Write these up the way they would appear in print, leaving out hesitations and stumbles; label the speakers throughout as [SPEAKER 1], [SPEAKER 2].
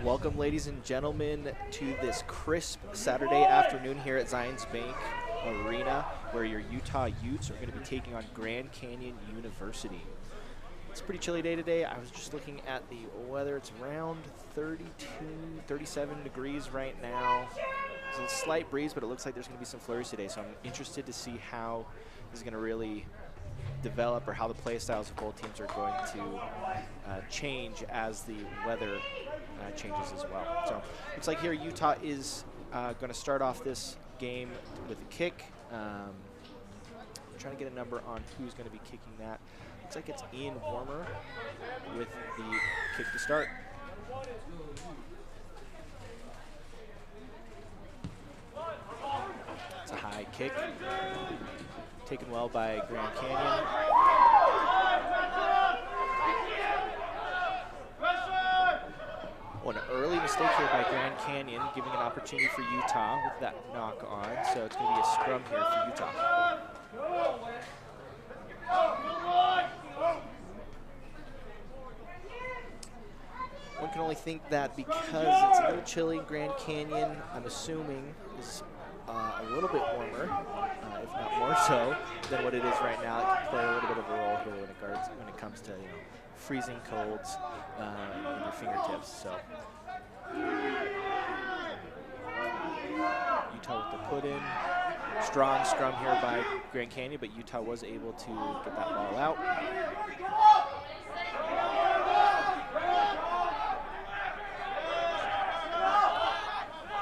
[SPEAKER 1] Welcome, ladies and gentlemen, to this crisp Saturday afternoon here at Zions Bank Arena, where your Utah Utes are going to be taking on Grand Canyon University. It's a pretty chilly day today. I was just looking at the weather. It's around 32, 37 degrees right now. There's a slight breeze, but it looks like there's going to be some flurries today, so I'm interested to see how this is going to really develop, or how the play styles of both teams are going to change as the weather changes as well. So looks like here Utah is going to start off this game with a kick. I'm trying to get a number on who's going to be kicking that. Looks like it's Ian Warmer with the kick to start. It's a high kick, taken well by Grand Canyon. Oh, an early mistake here by Grand Canyon, giving an opportunity for Utah with that knock on. So it's going to be a scrum here for Utah. One can only think that because it's a little chilly, Grand Canyon, I'm assuming, is a little bit warmer, if not more so, than what it is right now. It can play a little bit of a role here when it comes to freezing colds in your fingertips. So Utah with the put in. Strong scrum here by Grand Canyon, but Utah was able to get that ball out.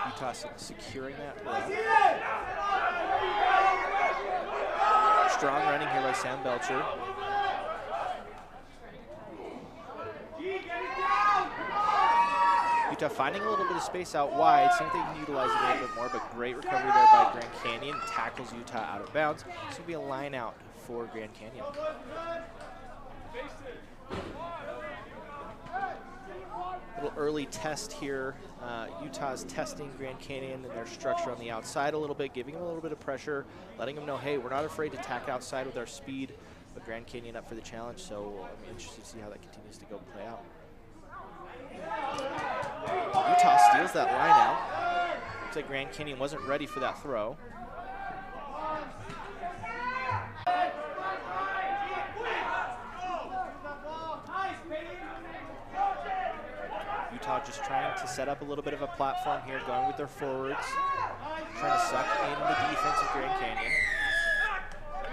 [SPEAKER 1] Utah securing that well. Strong running here by Sam Belcher. Utah finding a little bit of space out wide, seeing if they can utilize it a little bit more, but great recovery there by Grand Canyon. Tackles Utah out of bounds. This will be a line out for Grand Canyon. Little early test here. Utah's testing Grand Canyon and their structure on the outside a little bit, giving them a little bit of pressure, letting them know, hey, we're not afraid to tack outside with our speed, but Grand Canyon up for the challenge, so I'm interested to see how that continues to go play out. Utah steals that line out. Looks like Grand Canyon wasn't ready for that throw. Utah just trying to set up a little bit of a platform here, going with their forwards, trying to suck in the defense of Grand Canyon.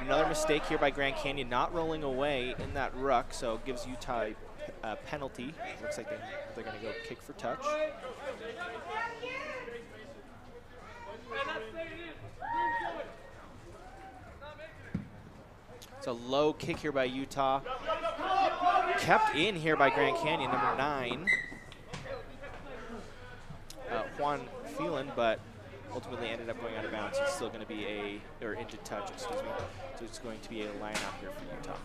[SPEAKER 1] Another mistake here by Grand Canyon, not rolling away in that ruck, so it gives Utah a penalty. Looks like they're going to go kick for touch. It's a low kick here by Utah. Kept in here by Grand Canyon, number 9. Juan Phelan, but ultimately ended up going out of bounds. It's still going to be into touch, excuse me. So it's going to be a line out here for Utah.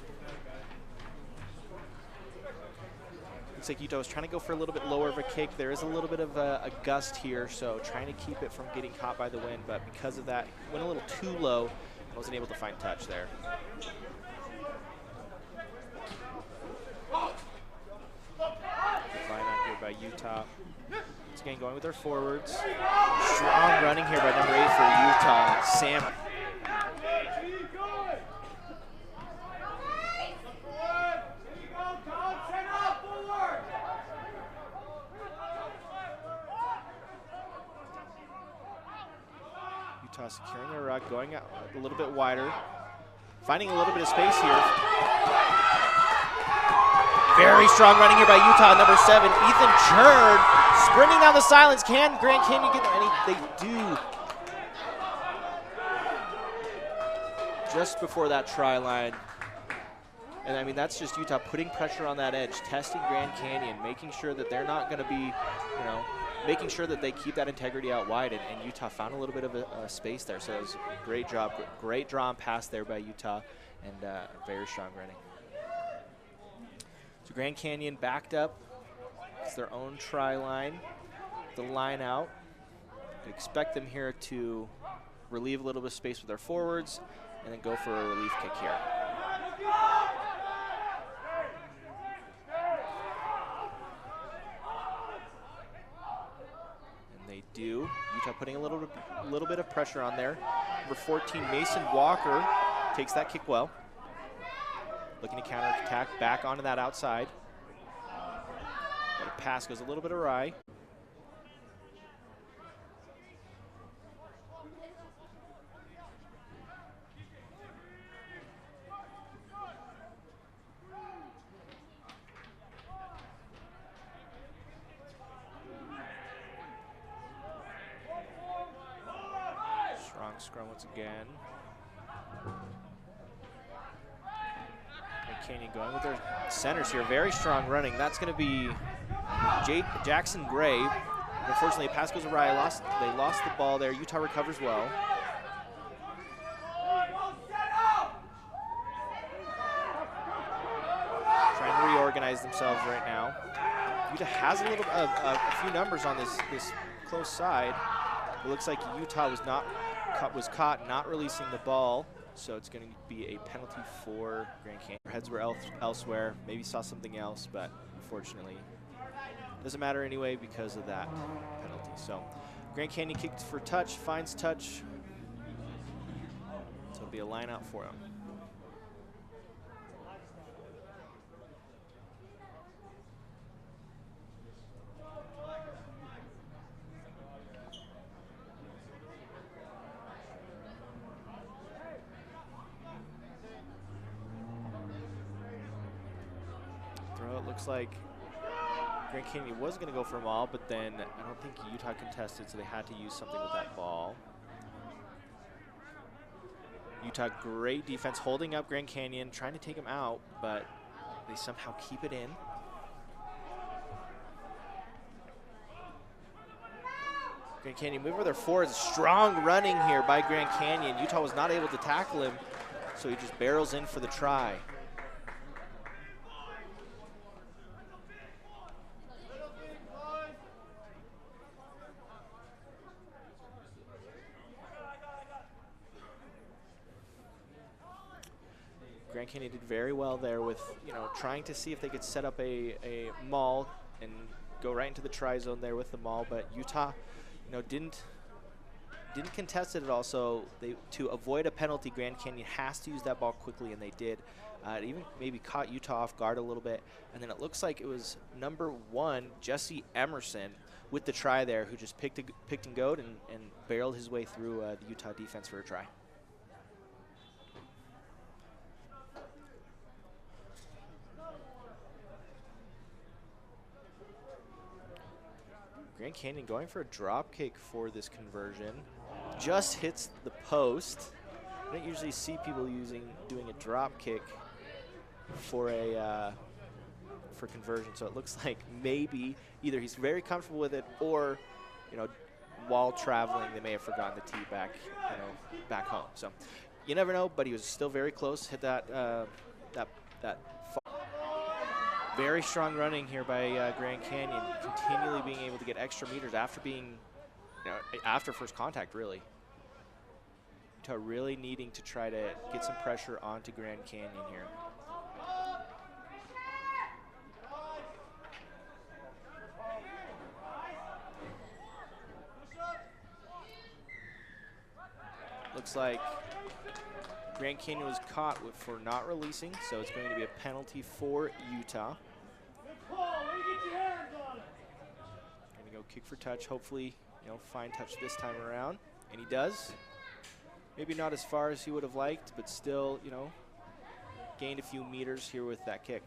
[SPEAKER 1] Looks like Utah was trying to go for a little bit lower of a kick. There is a little bit of a gust here, so trying to keep it from getting caught by the wind, but because of that, went a little too low and wasn't able to find touch there. Line out here by Utah. Once again, going with their forwards. Strong running here by number 8 for Utah, Sam. Utah securing their ruck, going out a little bit wider, finding a little bit of space here. Very strong running here by Utah, number 7, Ethan Churd, sprinting down the sidelines. Can Grand Canyon get them? And they do. Just before that try line. And I mean, that's just Utah putting pressure on that edge, testing Grand Canyon, making sure that they're not going to be, making sure that they keep that integrity out wide. And Utah found a little bit of a space there. So it was a great job, great draw and pass there by Utah, and very strong running. So Grand Canyon backed up. It's their own try line. The line out. I expect them here to relieve a little bit of space with their forwards and then go for a relief kick here. do. Utah putting a little bit of pressure on there. Number 14, Mason Walker, takes that kick well. Looking to counter attack back onto that outside. But a pass goes a little bit awry. Strong scrum once again. Canyon going with their centers here. Very strong running. That's going to be Jackson Gray. Unfortunately, a pass goes awry. They lost the ball there. Utah recovers well. Trying to reorganize themselves right now. Utah has a few numbers on this close side. It looks like Utah was caught not releasing the ball. So it's going to be a penalty for Grand Canyon. Our heads were elsewhere. Maybe saw something else, but unfortunately, doesn't matter anyway because of that penalty. So Grand Canyon kicked for touch, finds touch. So it'll be a line out for him. It looks like Grand Canyon was going to go for a maul, but then I don't think Utah contested, so they had to use something with that ball. Utah, great defense, holding up Grand Canyon, trying to take him out, but they somehow keep it in. Grand Canyon moving with their forwards. Strong running here by Grand Canyon. Utah was not able to tackle him, so he just barrels in for the try. Grand Canyon did very well there with, trying to see if they could set up a maul and go right into the try zone there with the maul, but Utah, didn't contest it at all. So to avoid a penalty, Grand Canyon has to use that ball quickly, and they did. It even maybe caught Utah off guard a little bit, and then it looks like it was number 1, Jesse Emerson, with the try there, who just picked and goed and barreled his way through the Utah defense for a try. Grand Canyon going for a drop kick for this conversion. Just hits the post. I don't usually see people doing a drop kick for conversion, so it looks like maybe either he's very comfortable with it, or while traveling they may have forgotten the tee back home. So you never know, but he was still very close. Hit that very strong running here by Grand Canyon, continually being able to get extra meters after being, after first contact, really. Utah really needing to try to get some pressure onto Grand Canyon here. Looks like Grand Canyon was caught for not releasing, so it's going to be a penalty for Utah. Gonna go kick for touch, hopefully, find touch this time around, and he does. Maybe not as far as he would have liked, but still, gained a few meters here with that kick.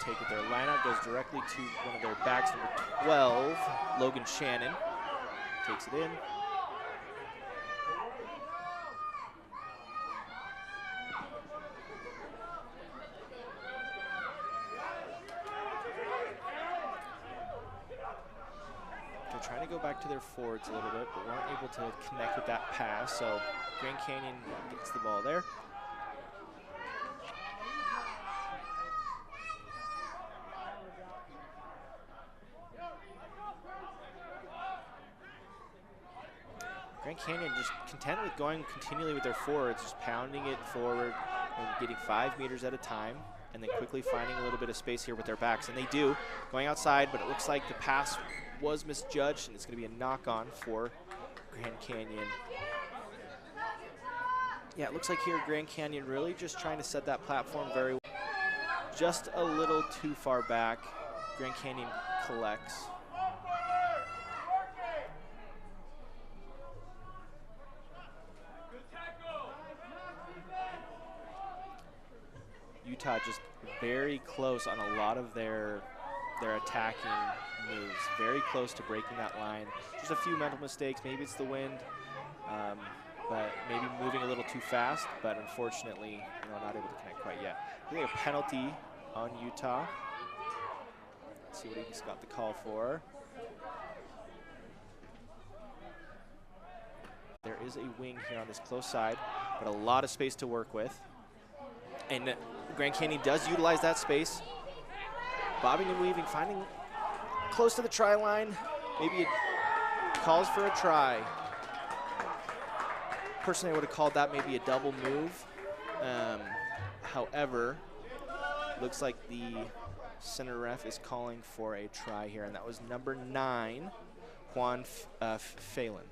[SPEAKER 1] Take it there. Lineout goes directly to one of their backs, number 12, Logan Shannon. Takes it in. They're trying to go back to their forwards a little bit, but weren't able to connect with that pass. So Grand Canyon gets the ball there. Grand Canyon just content with going continually with their forwards, just pounding it forward and getting 5 meters at a time, and then quickly finding a little bit of space here with their backs. And they do, going outside, but it looks like the pass was misjudged, and it's going to be a knock-on for Grand Canyon. Yeah, it looks like here Grand Canyon really just trying to set that platform very well. Just a little too far back. Grand Canyon collects. Utah just very close on a lot of their attacking moves. Very close to breaking that line. Just a few mental mistakes. Maybe it's the wind, but maybe moving a little too fast. But unfortunately, not able to connect quite yet. I think a penalty on Utah. Let's see what he's got the call for. There is a wing here on this close side, but a lot of space to work with. And Grand Canyon does utilize that space. Bobbing and weaving, finding close to the try line. Maybe it calls for a try. Personally, I would have called that maybe a double move. However, looks like the center ref is calling for a try here, and that was number 9, Juan Phelan.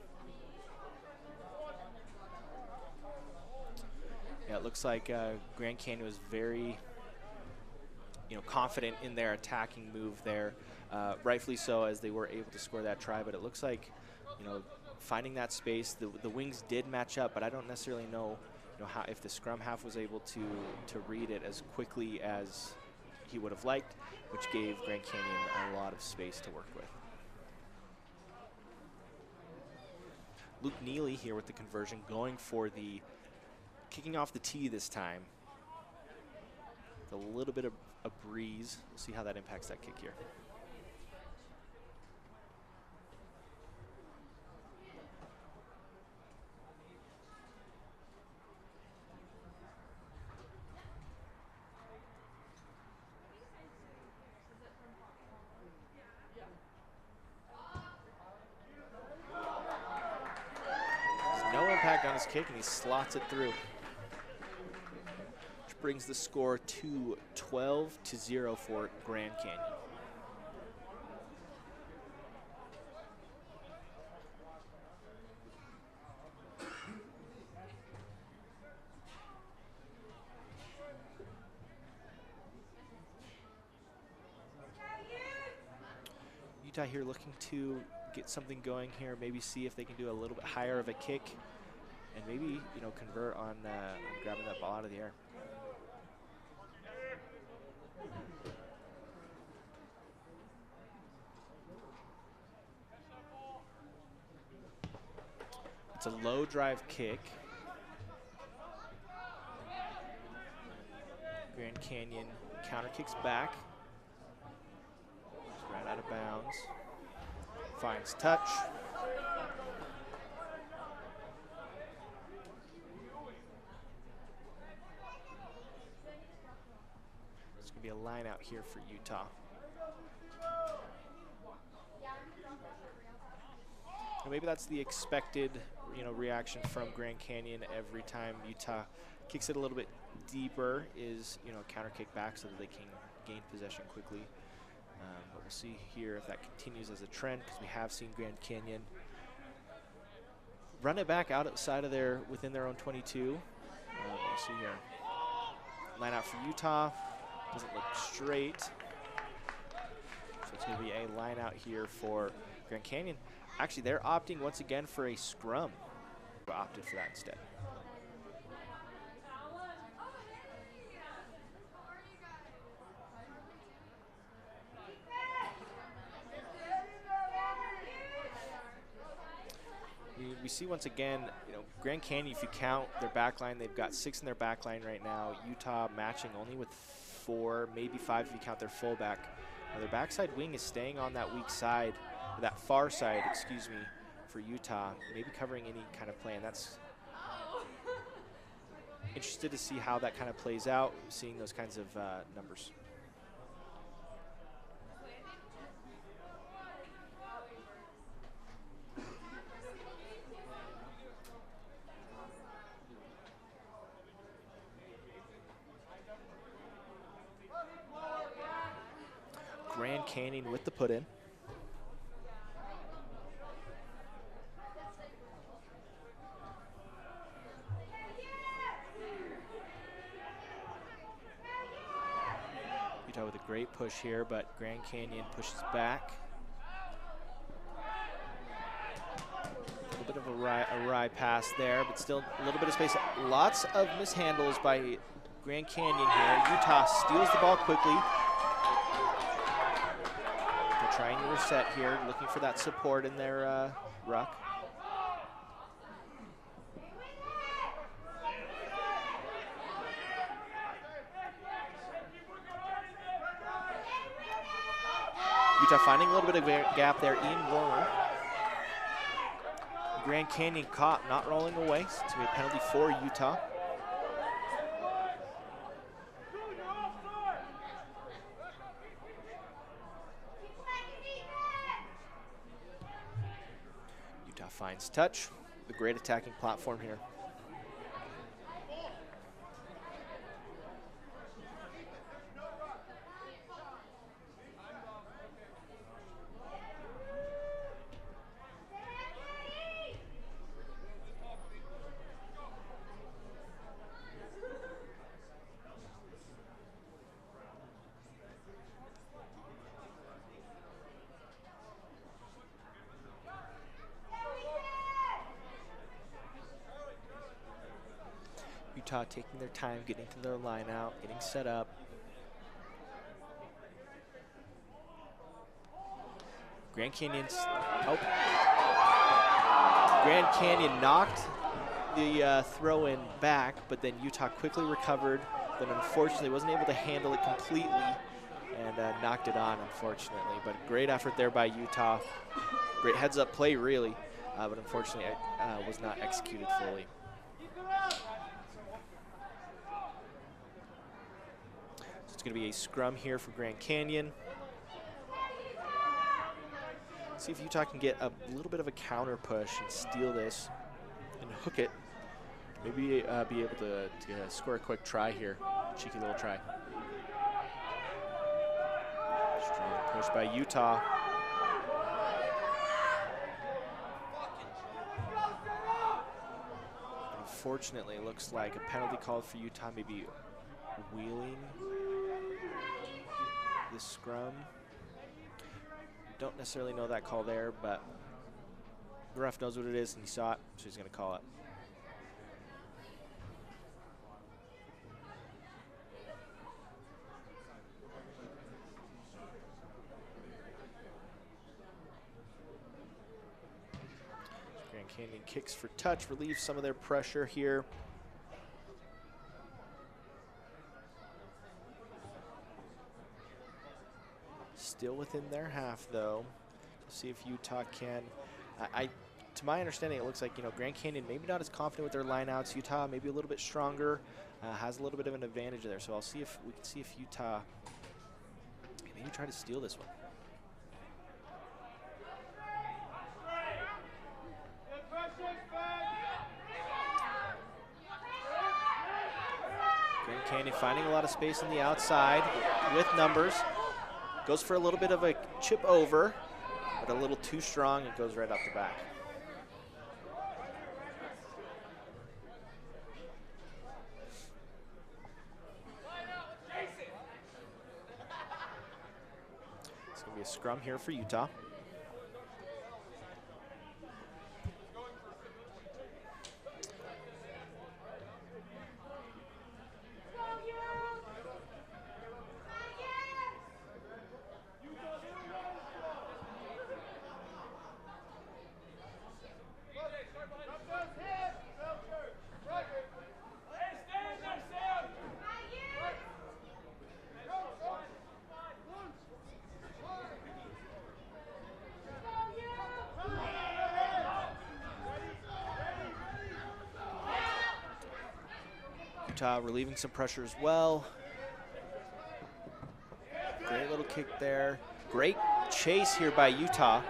[SPEAKER 1] Yeah, it looks like Grand Canyon was very, confident in their attacking move there. Rightfully so, as they were able to score that try. But it looks like, finding that space, the wings did match up. But I don't necessarily know, how if the scrum half was able to read it as quickly as he would have liked, which gave Grand Canyon a lot of space to work with. Luke Neely here with the conversion, going for the kicking off the tee this time. With a little bit of a breeze. We'll see how that impacts that kick here. There's no impact on his kick, and he slots it through. Brings the score to 12-0 for Grand Canyon. Utah here looking to get something going here, maybe see if they can do a little bit higher of a kick, and maybe convert on grabbing that ball out of the air. It's a low drive kick. Grand Canyon counter kicks back. It's right out of bounds. Finds touch. It's going to be a line out here for Utah. And maybe that's the expected reaction from Grand Canyon every time Utah kicks it a little bit deeper, is counter kick back so that they can gain possession quickly. But we'll see here if that continues as a trend, because we have seen Grand Canyon run it back outside of within their own 22. We'll see here. Line out for Utah. Doesn't look straight. So it's going to be a line out here for Grand Canyon. Actually, they're opting once again for a scrum. Opted for that instead. We see once again, Grand Canyon, if you count their back line, they've got 6 in their back line right now. Utah matching only with 4, maybe 5 if you count their fullback. Now their backside wing is staying on that weak side, or that far side, excuse me, for Utah, maybe covering any kind of play, and that's interested to see how that kind of plays out, seeing those kinds of numbers. Canyon with the put-in. Utah with a great push here, but Grand Canyon pushes back. A little bit of a wry pass there, but still a little bit of space. Lots of mishandles by Grand Canyon here. Utah steals the ball quickly. They're trying to reset here, looking for that support in their ruck. Utah finding a little bit of a gap there. Ian Warner. Grand Canyon caught, not rolling away. So it's going to be a penalty for Utah. Utah finds touch. A great attacking platform here. Utah taking their time, getting to their line out, getting set up. Grand Canyon's, oh. Grand Canyon knocked the throw-in back, but then Utah quickly recovered, then unfortunately wasn't able to handle it completely and knocked it on, unfortunately. But great effort there by Utah. Great heads-up play, really, but unfortunately was not executed fully. It's going to be a scrum here for Grand Canyon. See if Utah can get a little bit of a counter push and steal this and hook it. Maybe be able to score a quick try here. Cheeky little try. Strong push by Utah. Unfortunately, it looks like a penalty called for Utah, maybe wheeling the scrum. Don't necessarily know that call there, but the ref knows what it is and he saw it, so he's going to call it. Grand Canyon kicks for touch, relieves some of their pressure here. Still within their half, though. See if Utah can. To my understanding, it looks like, Grand Canyon maybe not as confident with their lineouts. Utah maybe a little bit stronger, has a little bit of an advantage there. So I'll see if we can see if Utah maybe try to steal this one. Grand Canyon finding a lot of space on the outside with numbers. Goes for a little bit of a chip over, but a little too strong. It goes right up the back. It's going to be a scrum here for Utah. Utah relieving some pressure as well. Great little kick there. Great chase here by Utah.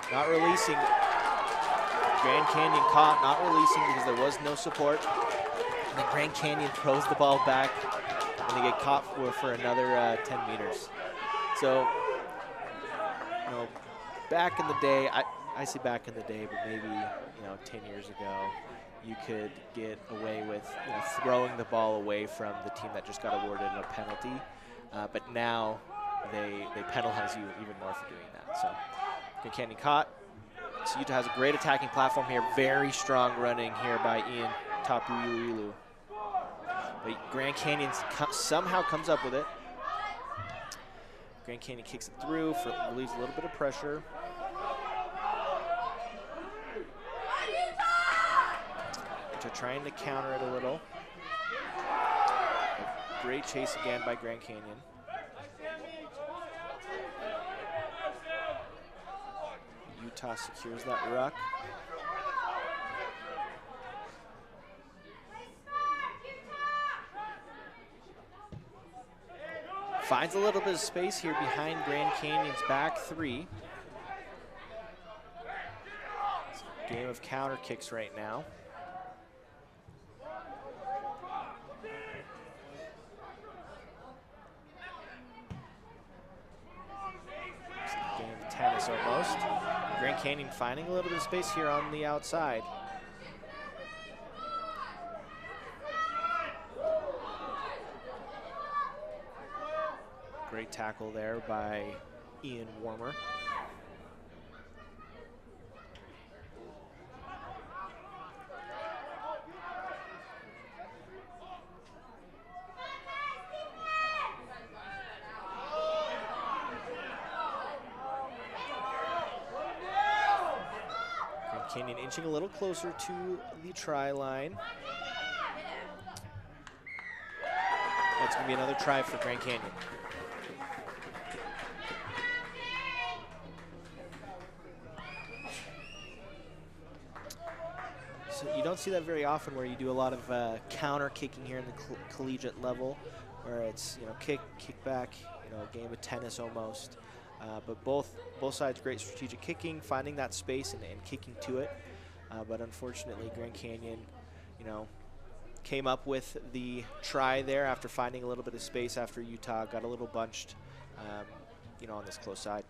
[SPEAKER 1] Not releasing. Grand Canyon caught, not releasing because there was no support. And then Grand Canyon throws the ball back. A and they get caught for another 10 meters. So, you know, back in the day, I say back in the day, but maybe, 10 years ago, you could get away with throwing the ball away from the team that just got awarded a penalty. But now they penalize you even more for doing that. So Grand Canyon caught. So Utah has a great attacking platform here. Very strong running here by Ian Tapuiluilu. But Grand Canyon somehow comes up with it. Grand Canyon kicks it through, relieves a little bit of pressure. Utah trying to counter it a little. Great chase again by Grand Canyon. Utah secures that ruck. Finds a little bit of space here behind Grand Canyon's back three. It's a game of counter kicks right now. It's a game of tennis almost. Grand Canyon finding a little bit of space here on the outside. Great tackle there by Ian Warmer. Grand Canyon inching a little closer to the try line. That's going to be another try for Grand Canyon. So you don't see that very often, where you do a lot of counter kicking here in the collegiate level, where it's kick back, a game of tennis almost. But both sides great strategic kicking, finding that space and kicking to it. But unfortunately, Grand Canyon, came up with the try there after finding a little bit of space after Utah got a little bunched, on this close side.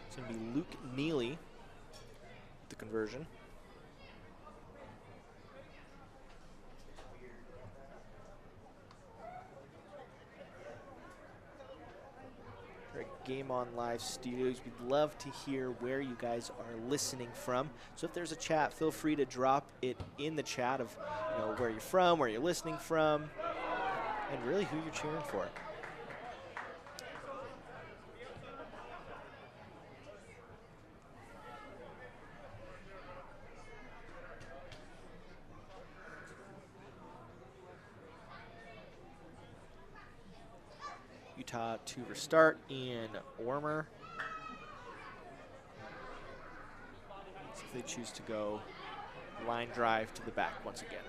[SPEAKER 1] It's going to be Luke Neely with the conversion. For a Game On Live Studios, we'd love to hear where you guys are listening from. So if there's a chat, feel free to drop it in the chat of where you're from, where you're listening from, and really who you're cheering for. Utah to restart. Ian Warmer. So if they choose to go line drive to the back once again.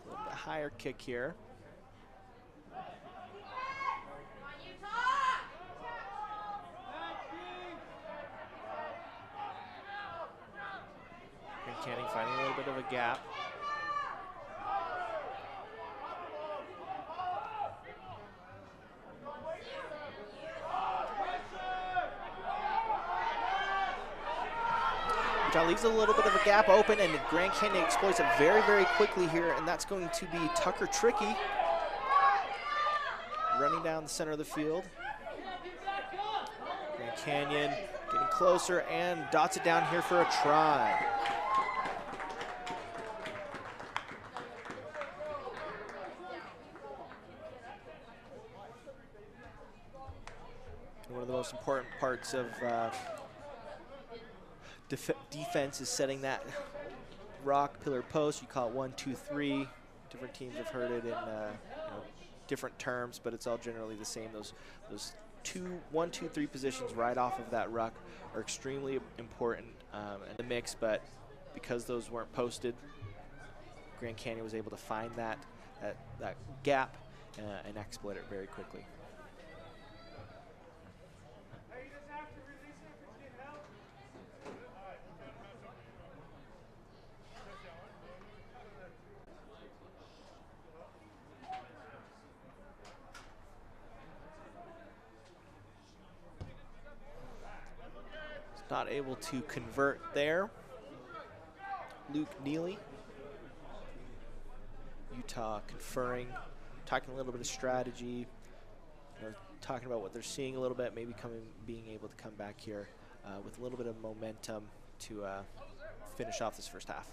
[SPEAKER 1] A little bit higher kick here. Canning finding a little bit of a gap. Utah leaves a little bit of a gap open, and Grand Canyon exploits it very, very quickly here, and that's going to be Tucker Trickey running down the center of the field. Grand Canyon getting closer and dots it down here for a try. One of the most important parts of defense is setting that rock, pillar, post. You call it 1, 2, 3. Different teams have heard it in different terms, but it's all generally the same. Those 1, 2, 3 positions right off of that ruck are extremely important in the mix, but because those weren't posted, Grand Canyon was able to find that gap and exploit it very quickly. Not able to convert there. Luke Neely. Utah conferring, talking a little bit of strategy, talking about what they're seeing a little bit, maybe being able to come back here with a little bit of momentum to finish off this first half.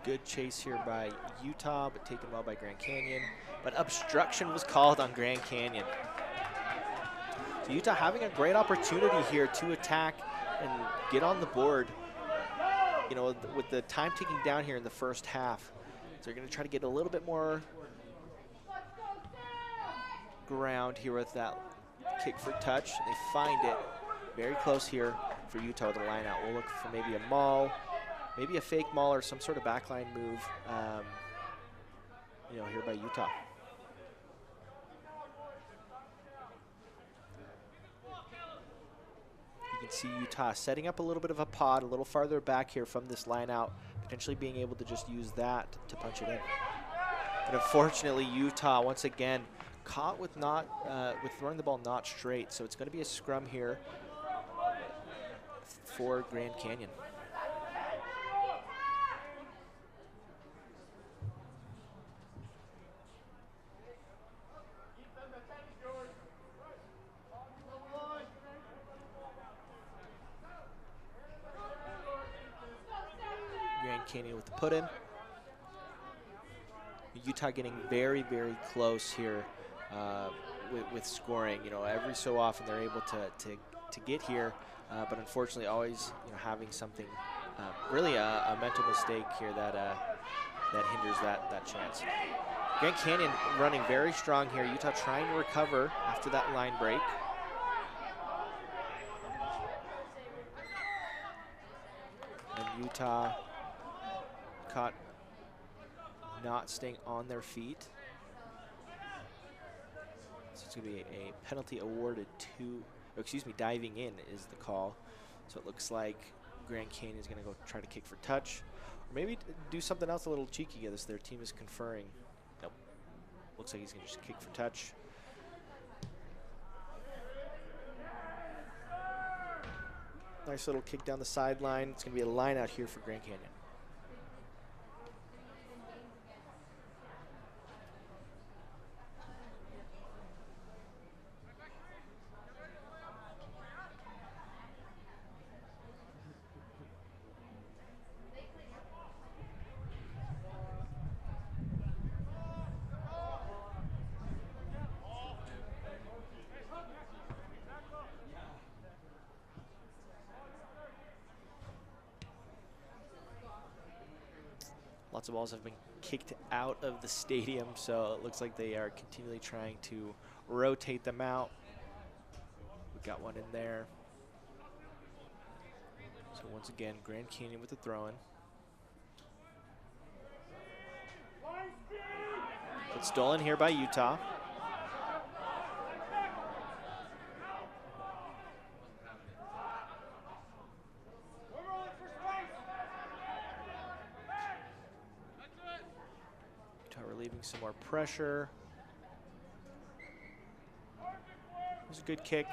[SPEAKER 1] Good chase here by Utah, but taken well by Grand Canyon. But obstruction was called on Grand Canyon. So Utah having a great opportunity here to attack and get on the board. With the time ticking down here in the first half, so they're going to try to get a little bit more ground here with that kick for touch. They find it very close here for Utah with a line out. We'll look for maybe a maul, maybe a fake maul or some sort of backline move, here by Utah. You can see Utah setting up a little bit of a pod a little farther back here from this line out, potentially being able to just use that to punch it in. But unfortunately, Utah once again caught with throwing the ball not straight, so it's going to be a scrum here for Grand Canyon. Grand Canyon with the put in. Utah getting very, very close here with scoring. Every so often they're able to get here, but unfortunately always having something, really a mental mistake here that hinders that chance. Grand Canyon running very strong here. Utah trying to recover after that line break. And Utah caught not staying on their feet. So it's going to be a penalty awarded to, diving in is the call. So it looks like Grand Canyon is going to go try to kick for touch. Or maybe do something else a little cheeky. Their team is conferring. Nope. Looks like he's going to just kick for touch. Nice little kick down the sideline. It's going to be a line out here for Grand Canyon. Lots of balls have been kicked out of the stadium, so it looks like they are continually trying to rotate them out. We got one in there. So once again, Grand Canyon with the throw-in. It's stolen here by Utah. Getting some more pressure. It was a good kick.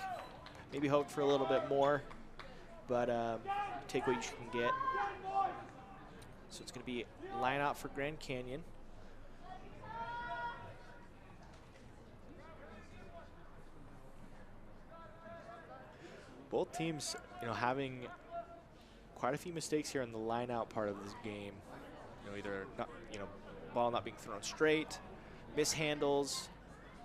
[SPEAKER 1] Maybe hoped for a little bit more, but take what you can get. So it's going to be line out for Grand Canyon. Both teams, having quite a few mistakes here in the line out part of this game. Either not, ball not being thrown straight, mishandles,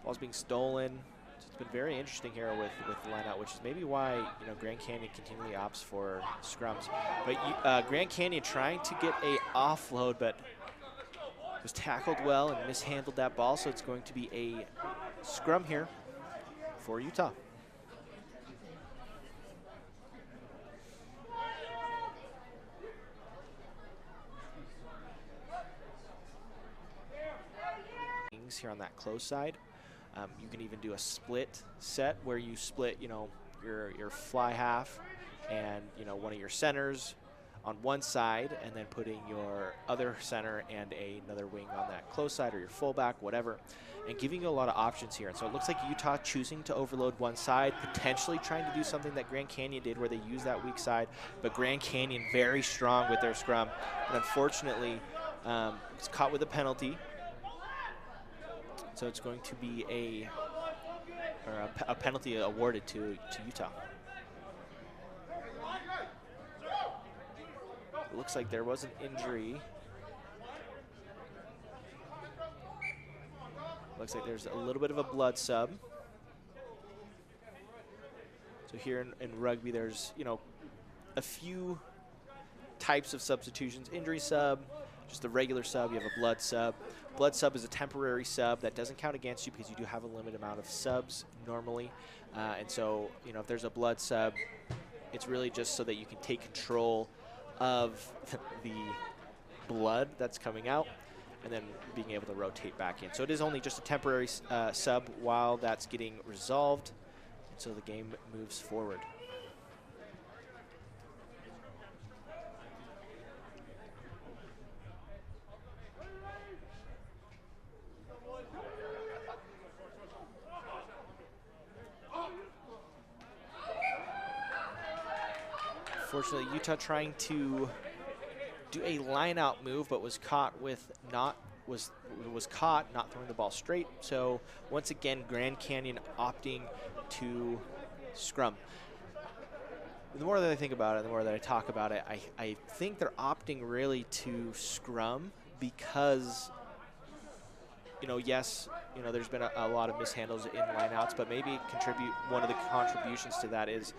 [SPEAKER 1] balls being stolen. So it's been very interesting here with the line out, which is maybe why Grand Canyon continually opts for scrums. But Grand Canyon trying to get a offload, but was tackled well and mishandled that ball. So it's going to be a scrum here for Utah. Here on that close side. You can even do a split set where you split, your fly half and, one of your centers on one side, and then putting your other center and another wing on that close side, or your fullback, whatever, and giving you a lot of options here. And so it looks like Utah choosing to overload one side, potentially trying to do something that Grand Canyon did where they use that weak side, but Grand Canyon very strong with their scrum. And unfortunately, it's caught with a penalty. So it's going to be a penalty awarded to Utah. It looks like there was an injury. Looks like there's a little bit of a blood sub. So here in rugby, there's a few types of substitutions: injury sub, just a regular sub. You have a blood sub. Blood sub is a temporary sub that doesn't count against you because you do have a limited amount of subs normally. And so, if there's a blood sub, it's really just so that you can take control of the blood that's coming out and then being able to rotate back in. So it is only just a temporary sub while that's getting resolved. And so the game moves forward. Unfortunately, Utah trying to do a line-out move, but was caught not throwing the ball straight. So once again, Grand Canyon opting to scrum. The more that I think about it, the more that I talk about it, I think they're opting really to scrum because, yes, there's been a lot of mishandles in lineouts, but maybe one of the contributions to that is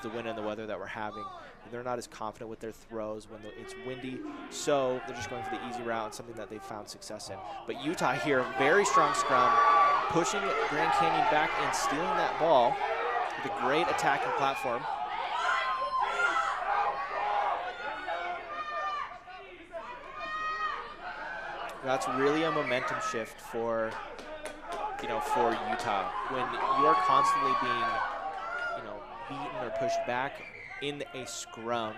[SPEAKER 1] the wind and the weather that we're having. They're not as confident with their throws when it's windy, so they're just going for the easy route and something that they've found success in. But Utah here, very strong scrum, pushing Grand Canyon back and stealing that ball with a great attacking platform. That's really a momentum shift for Utah. When you are constantly being, beaten or pushed back in a scrum,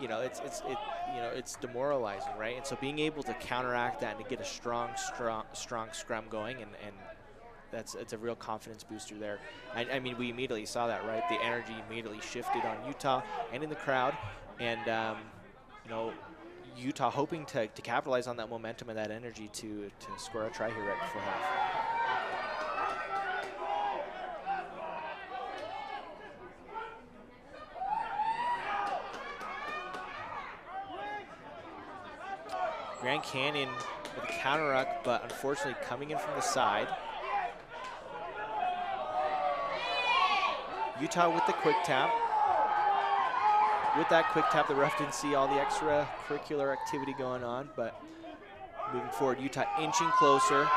[SPEAKER 1] it's demoralizing, right? And so being able to counteract that and to get a strong scrum going, and it's a real confidence booster there. I mean, we immediately saw that, right? The energy immediately shifted on Utah and in the crowd, and Utah hoping to capitalize on that momentum and that energy to score a try here right before half. Grand Canyon with a counter ruck, but unfortunately coming in from the side. Utah with the quick tap. With that quick tap, the ref didn't see all the extracurricular activity going on, but moving forward, Utah inching closer.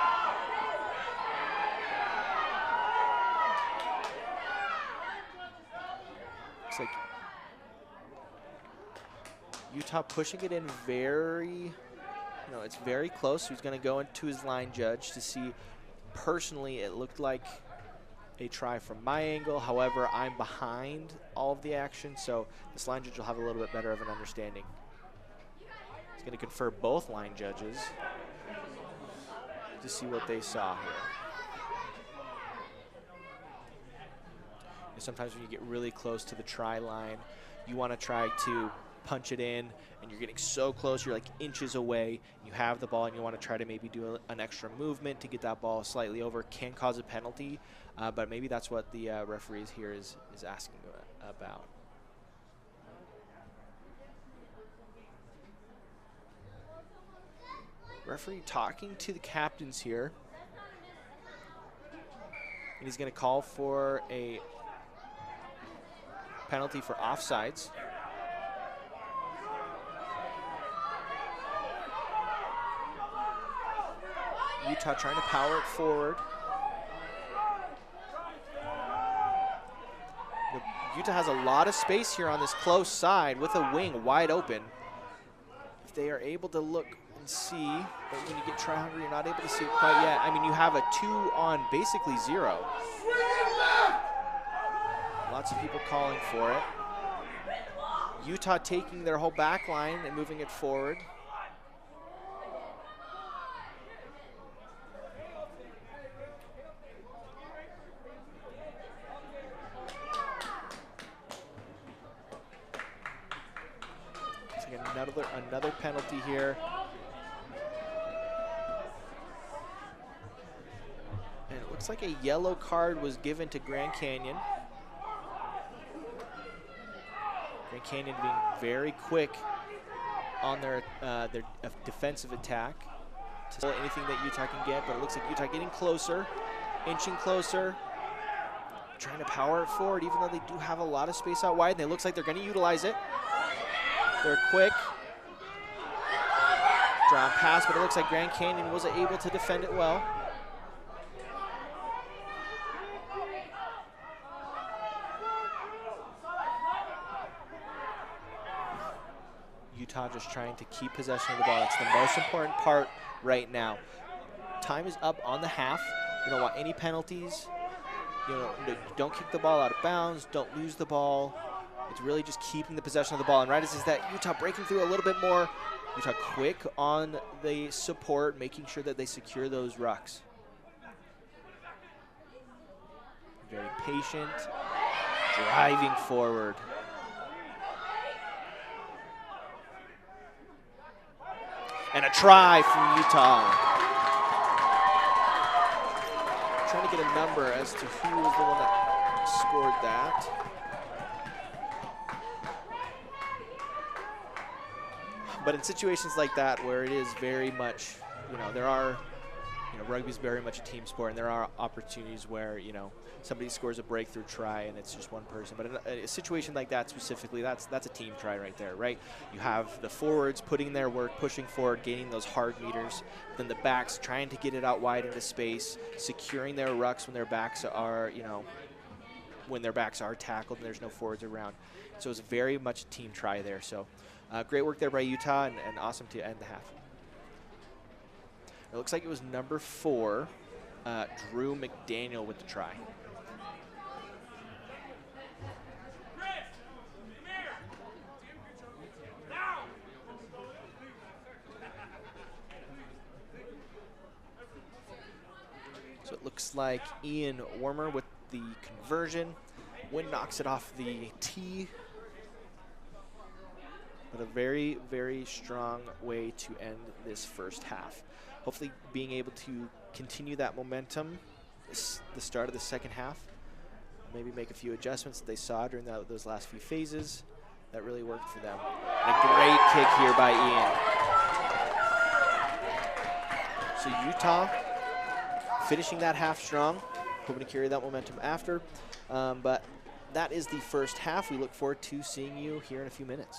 [SPEAKER 1] Looks like Utah pushing it in very, it's very close. He's going to go into his line judge to see. Personally, it looked like a try from my angle. However, I'm behind all of the action, so this line judge will have a little bit better of an understanding. He's going to confer both line judges. to see what they saw here. And sometimes when you get really close to the try line, you want to try to punch it in, and you're getting so close, you're like inches away, you have the ball, and you want to try to maybe do an extra movement to get that ball slightly over. Can cause a penalty, but maybe that's what the referees here is asking about. Referee talking to the captains here, and he's going to call for a penalty for offsides. Utah trying to power it forward. Utah has a lot of space here on this close side with a wing wide open. If they are able to look and see, but when you get try hungry, you're not able to see it quite yet. I mean, you have a 2 on basically 0. Lots of people calling for it. Utah taking their whole back line and moving it forward. Another penalty here. And it looks like a yellow card was given to Grand Canyon. Grand Canyon being very quick on their defensive attack to steal anything that Utah can get, but it looks like Utah getting closer, inching closer, trying to power it forward, even though they do have a lot of space out wide, and it looks like they're going to utilize it. They're quick. Drawn pass, but it looks like Grand Canyon wasn't able to defend it well. Utah just trying to keep possession of the ball. That's the most important part right now. Time is up on the half. You don't want any penalties. You know, don't kick the ball out of bounds. Don't lose the ball. It's really just keeping the possession of the ball. And right as is that, Utah breaking through a little bit more. Utah quick on the support, making sure that they secure those rucks. Very patient, driving forward. And a try from Utah. Trying to get a number as to who was the one that scored that. But in situations like that where it is very much, there are, rugby is very much a team sport, and there are opportunities where, somebody scores a breakthrough try and it's just one person. But in a situation like that specifically, that's a team try right there, right? You have the forwards putting their work, pushing forward, gaining those hard meters. Then the backs trying to get it out wide into space, securing their rucks when their backs are, when their backs are tackled and there's no forwards around. So it's very much a team try there. So great work there by Utah, and awesome to end the half. It looks like it was number 4, Drew McDaniel with the try. So it looks like Ian Warmer with the conversion. Wynn knocks it off the tee. But a very, very strong way to end this first half. Hopefully being able to continue that momentum, the start of the second half. Maybe make a few adjustments that they saw during those last few phases. That really worked for them. And a great kick here by Ian. So Utah finishing that half strong, hoping to carry that momentum after. But that is the first half. We look forward to seeing you here in a few minutes.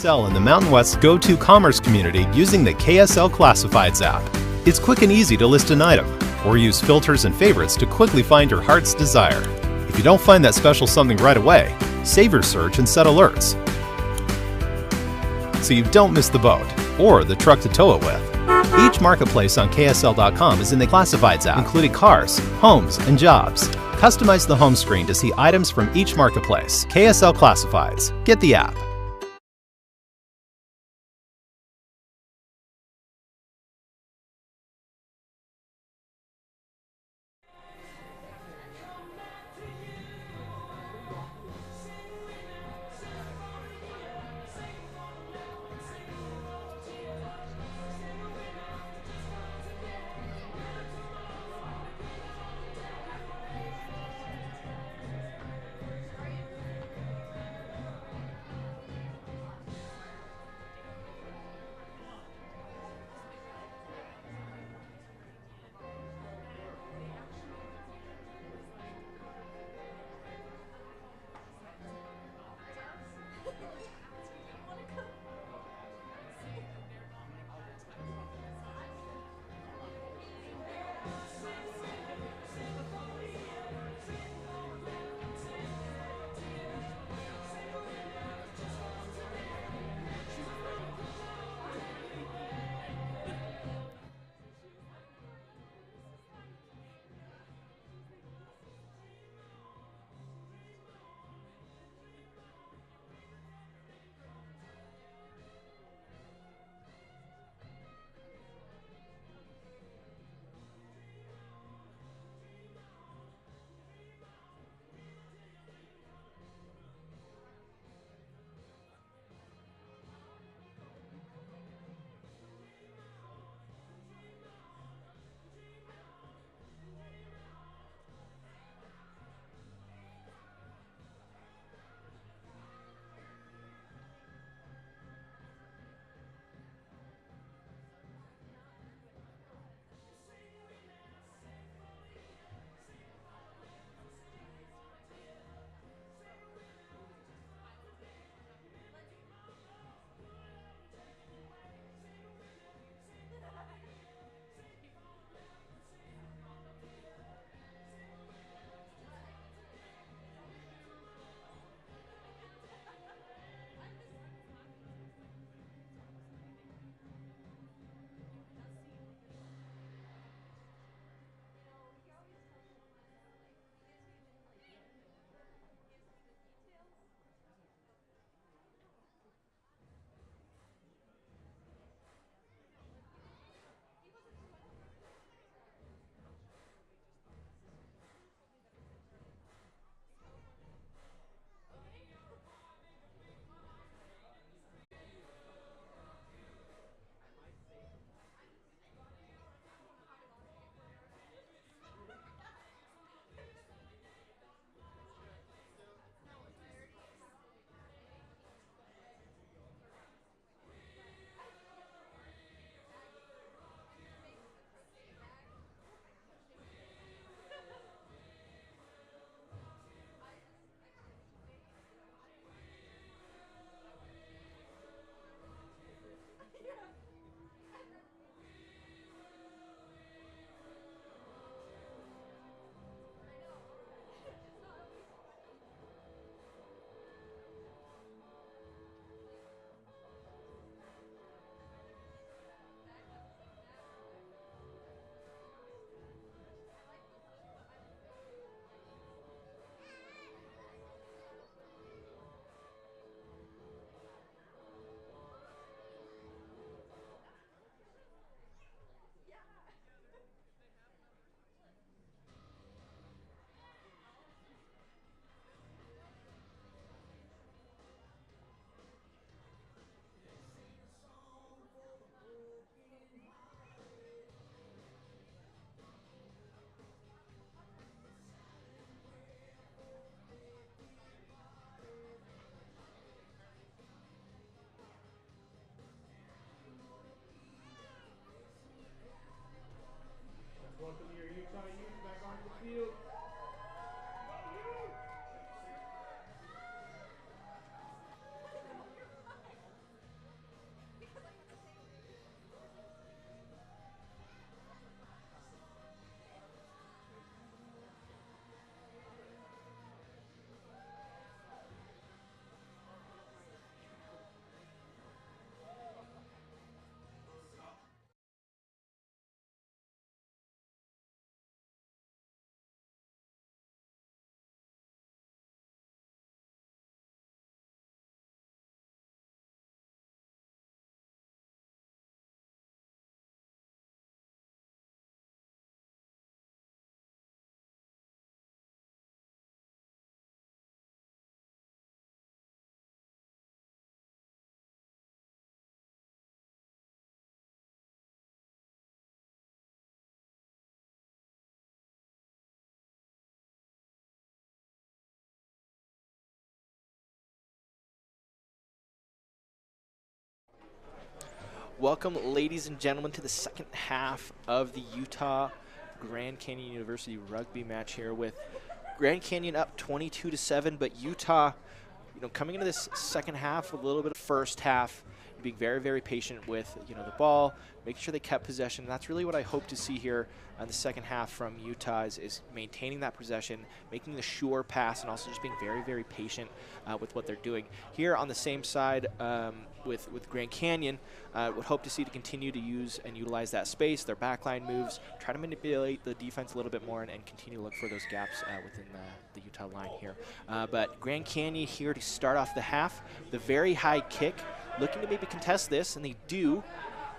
[SPEAKER 2] Sell in the Mountain West's go-to commerce community using the KSL Classifieds app. It's quick and easy to list an item, or use filters and favorites to quickly find your heart's desire. If you don't find that special something right away, save your search and set alerts, so you don't miss the boat or the truck to tow it with. Each marketplace on KSL.com is in the Classifieds app, including cars, homes, and jobs. Customize the home screen to see items from each marketplace. KSL Classifieds. Get the app.
[SPEAKER 1] Welcome, ladies and gentlemen, to the second half of the Utah Grand Canyon University rugby match here, with Grand Canyon up 22-7, but Utah, coming into this second half with a little bit of first half, being very, very patient with, the ball, making sure they kept possession. That's really what I hope to see here in the second half from Utah is maintaining that possession, making the sure pass, and also just being very, very patient with what they're doing. Here on the same side with Grand Canyon, would hope to see to continue to use and utilize that space, their backline moves, try to manipulate the defense a little bit more and continue to look for those gaps within the Utah line here. But Grand Canyon here to start off the half, the very high kick, looking to maybe contest this, and they do,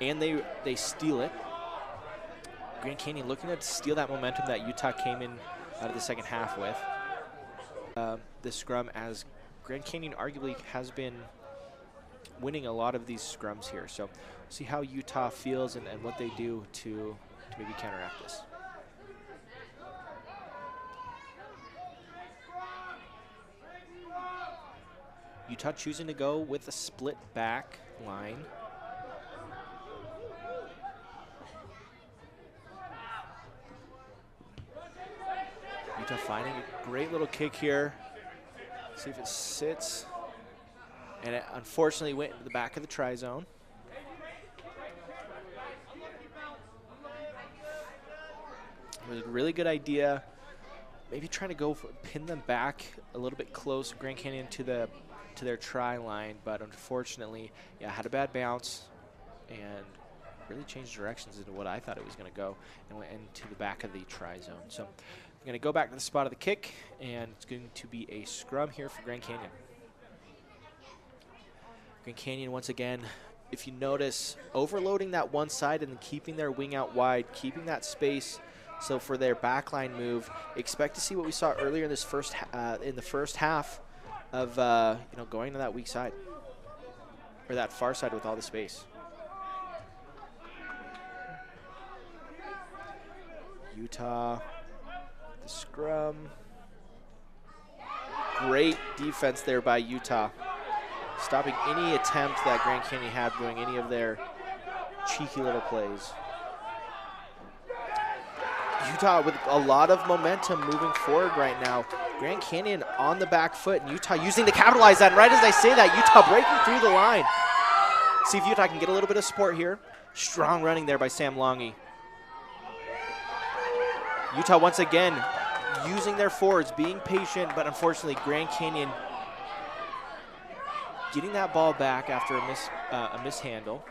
[SPEAKER 1] and they steal it. Grand Canyon looking to steal that momentum that Utah came in out of the second half with. This scrum, as Grand Canyon arguably has been winning a lot of these scrums here. So see how Utah feels and what they do to maybe counteract this. Utah choosing to go with a split back line. Utah finding a great little kick here. See if it sits. And it unfortunately went into the back of the try zone. It was a really good idea. Maybe trying to go pin them back a little bit close, Grand Canyon, to their try line, but unfortunately, yeah, had a bad bounce and really changed directions into what I thought it was going to go, and went into the back of the try zone. So I'm going to go back to the spot of the kick, and it's going to be a scrum here for Grand Canyon. Grand Canyon, once again, if you notice, overloading that one side and then keeping their wing out wide, keeping that space. So for their backline move, expect to see what we saw earlier in this in the first half of going to that weak side, or that far side with all the space. Utah, the scrum. Great defense there by Utah, stopping any attempt that Grand Canyon had doing any of their cheeky little plays. Utah with a lot of momentum moving forward right now. Grand Canyon on the back foot, and Utah using to capitalize that. And right as I say that, Utah breaking through the line. See if Utah can get a little bit of support here. Strong running there by Sam Longy. Utah once again using their forwards, being patient, but unfortunately Grand Canyon getting that ball back after a mishandle.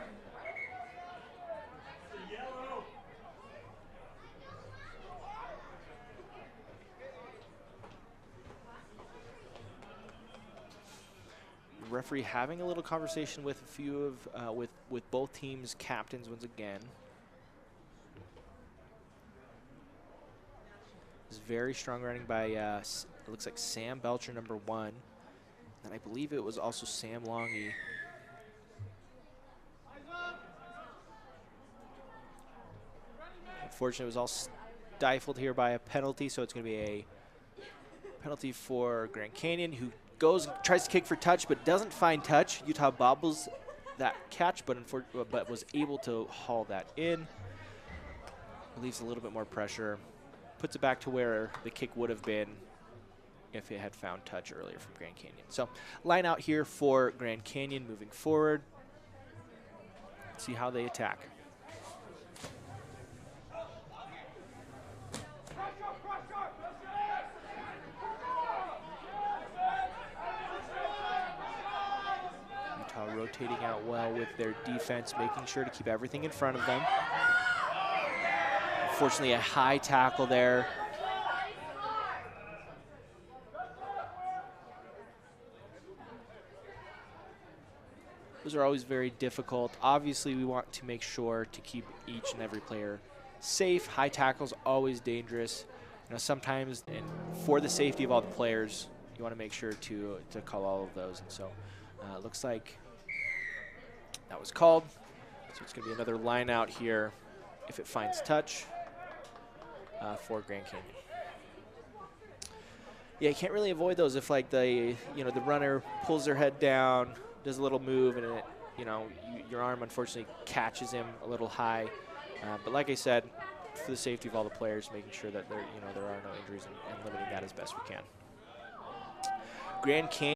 [SPEAKER 1] Referee having a little conversation with a few of with both teams' captains once again. It's very strong running by it looks like Sam Belcher, number 1, and I believe it was also Sam Longy. Unfortunately, it was all stifled here by a penalty, so it's going to be a penalty for Grand Canyon, who tries to kick for touch, but doesn't find touch. Utah bobbles that catch, but was able to haul that in. Relieves a little bit more pressure. Puts it back to where the kick would have been if it had found touch earlier from Grand Canyon. So line out here for Grand Canyon moving forward. See how they attack. Rotating out well with their defense, making sure to keep everything in front of them. Unfortunately, a high tackle there. Those are always very difficult. Obviously, we want to make sure to keep each and every player safe. High tackles always dangerous. Sometimes, and for the safety of all the players, you want to make sure to call all of those. And so it looks like that was called. So it's going to be another line out here if it finds touch for Grand Canyon. Yeah, you can't really avoid those if, like, the runner pulls their head down, does a little move, and it you know, your arm unfortunately catches him a little high. But like I said, for the safety of all the players, making sure that there are no injuries and limiting that as best we can. Grand Canyon.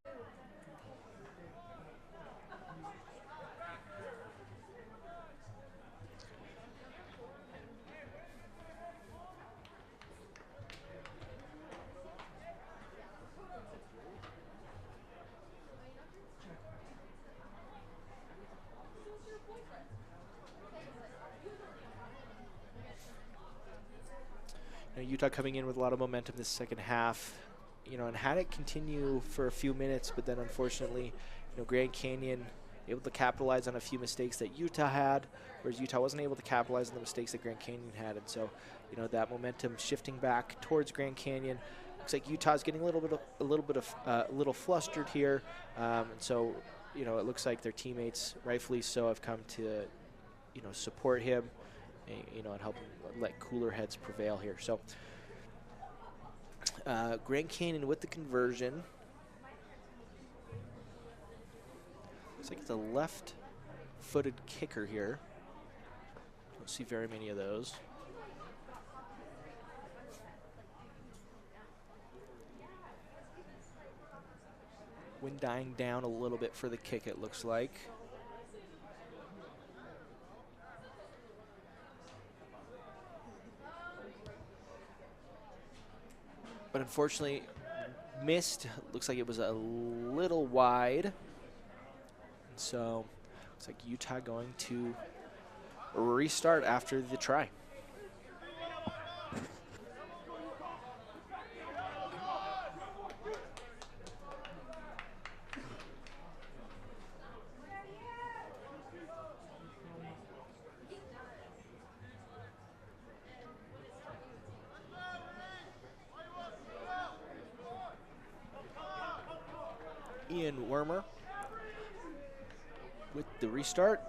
[SPEAKER 1] Utah coming in with a lot of momentum this second half, and had it continue for a few minutes, but then unfortunately, Grand Canyon able to capitalize on a few mistakes that Utah had, whereas Utah wasn't able to capitalize on the mistakes that Grand Canyon had, and so, that momentum shifting back towards Grand Canyon. Looks like Utah's getting a little flustered here, and so, it looks like their teammates, rightfully so, have come to, support him. And help let cooler heads prevail here. So Grand Canyon with the conversion. Looks like it's a left-footed kicker here. Don't see very many of those. Wind dying down a little bit for the kick, it looks like. But unfortunately missed. Looks like it was a little wide. So looks like Utah going to restart after the try. With the restart.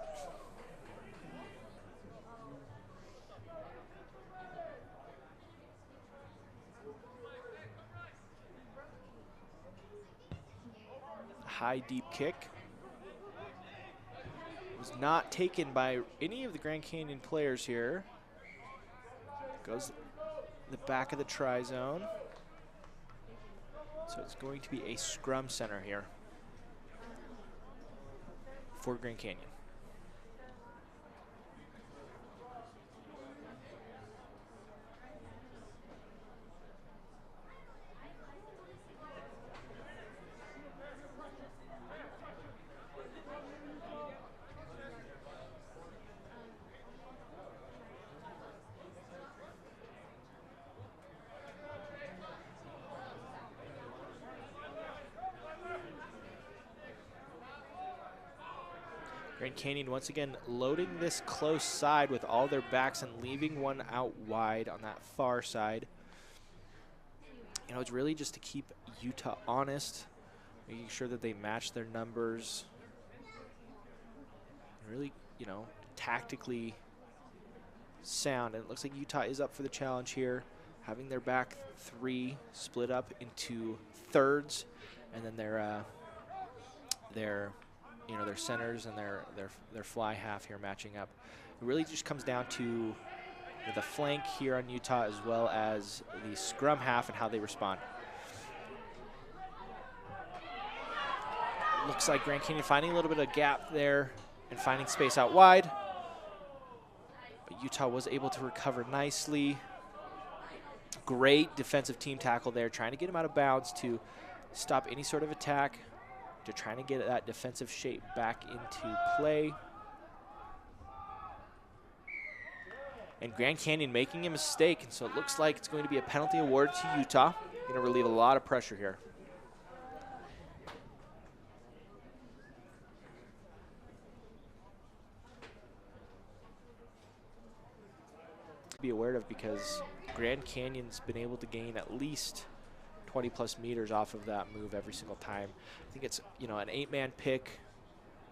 [SPEAKER 1] High deep kick. Was not taken by any of the Grand Canyon players here. Goes the back of the try zone. So it's going to be a scrum center here for Grand Canyon. Grand Canyon once again loading this close side with all their backs and leaving one out wide on that far side. It's really just to keep Utah honest, making sure that they match their numbers. Really, tactically sound. And it looks like Utah is up for the challenge here, having their back three split up into thirds, and then their centers and their fly half here matching up. It really just comes down to the flank here on Utah as well as the scrum half and how they respond. Looks like Grand Canyon finding a little bit of gap there and finding space out wide. But Utah was able to recover nicely. Great defensive team tackle there, trying to get him out of bounds to stop any sort of attack. They're trying to get that defensive shape back into play. And Grand Canyon making a mistake, and so it looks like it's going to be a penalty awarded to Utah. Going to relieve a lot of pressure here. Be aware of, because Grand Canyon's been able to gain at least 20+ meters off of that move every single time. I think it's an 8-man pick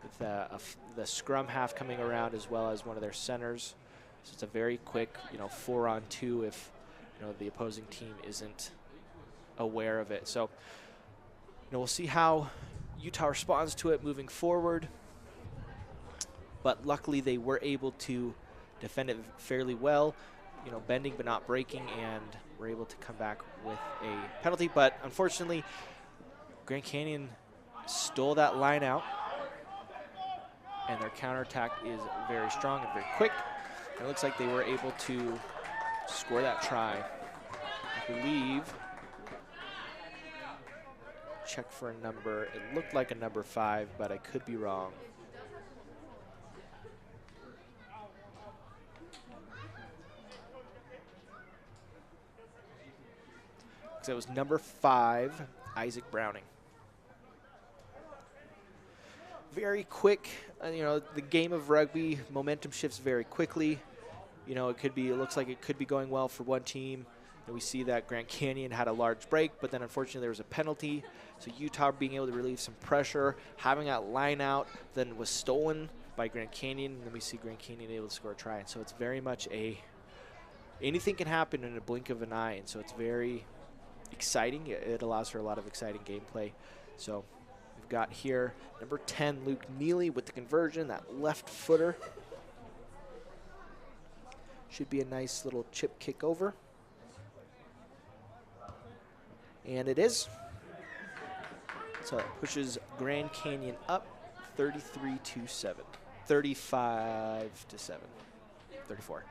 [SPEAKER 1] with the scrum half coming around as well as one of their centers. So it's a very quick 4-on-2 if the opposing team isn't aware of it. So we'll see how Utah responds to it moving forward. but luckily they were able to defend it fairly well, you know, bending but not breaking, and were able to come back with a penalty. But unfortunately, Grand Canyon stole that line out, and their counterattack is very strong and very quick. And it looks like they were able to score that try. I believe, check for a number, it looked like a number 5, but I could be wrong. So it was number 5, Isaac Browning. Very quick, you know, the game of rugby, momentum shifts very quickly. You know, it looks like it could be going well for one team. And we see that Grand Canyon had a large break, but then unfortunately there was a penalty. So Utah being able to relieve some pressure, having that line out, then was stolen by Grand Canyon, and then we see Grand Canyon able to score a try. And so it's very much anything can happen in a blink of an eye, and so it's very exciting. It allows for a lot of exciting gameplay. So we've got here number 10, Luke Neely with the conversion, that left footer. Should be a nice little chip kick over. And it is. So it pushes Grand Canyon up 33-7. 35-7. 34-7.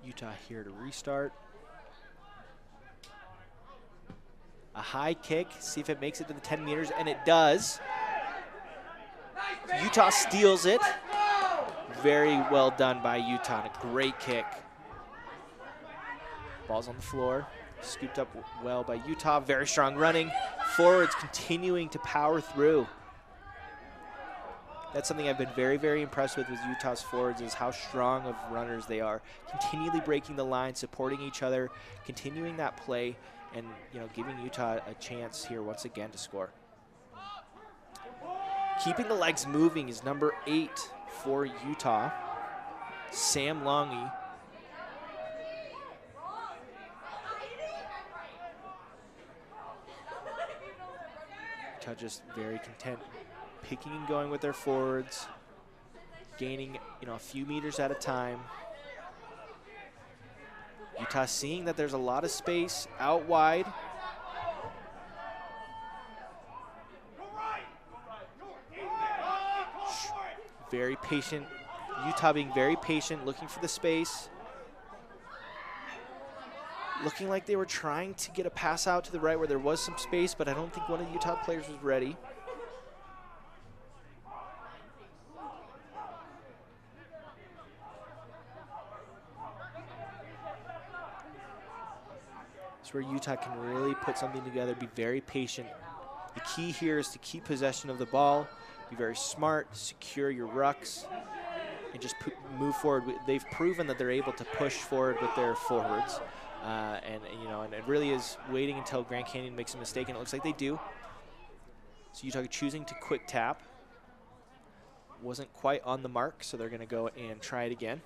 [SPEAKER 1] Utah here to restart. A high kick, see if it makes it to the 10 meters, and it does. Utah steals it. Very well done by Utah, a great kick. Ball's on the floor, scooped up well by Utah, very strong running. Forwards continuing to power through. That's something I've been very, very impressed with Utah's forwards, is how strong of runners they are. Continually breaking the line, supporting each other, continuing that play, and giving Utah a chance here once again to score. Keeping the legs moving is number 8 for Utah, Sam Longy. Utah just very content, picking and going with their forwards, gaining a few meters at a time. Utah seeing that there's a lot of space out wide. Very patient. Utah being very patient, looking for the space. Looking like they were trying to get a pass out to the right where there was some space, but I don't think one of the Utah players was ready. It's where Utah can really put something together, be very patient. The key here is to keep possession of the ball, be very smart, secure your rucks, and just move forward. They've proven that they're able to push forward with their forwards. And it really is waiting until Grand Canyon makes a mistake, and it looks like they do. So Utah choosing to quick tap. Wasn't quite on the mark, so they're going to go and try it again.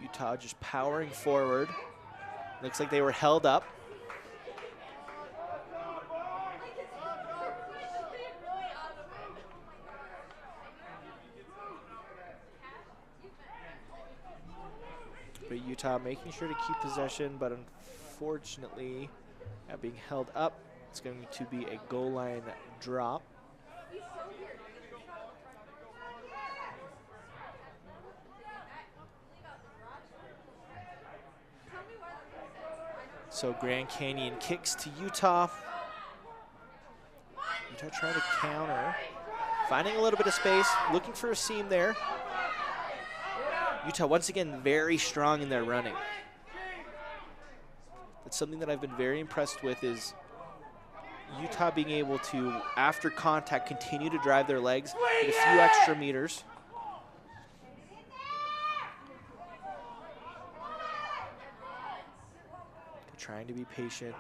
[SPEAKER 1] Utah just powering forward. Looks like they were held up. But Utah making sure to keep possession, but unfortunately being held up. It's going to be a goal line drop. So Grand Canyon kicks to Utah. Utah trying to counter. Finding a little bit of space, looking for a seam there. Utah, once again, very strong in their running. That's something that I've been very impressed with is Utah being able to, after contact, continue to drive their legs, get a few extra meters. They're trying to be patient.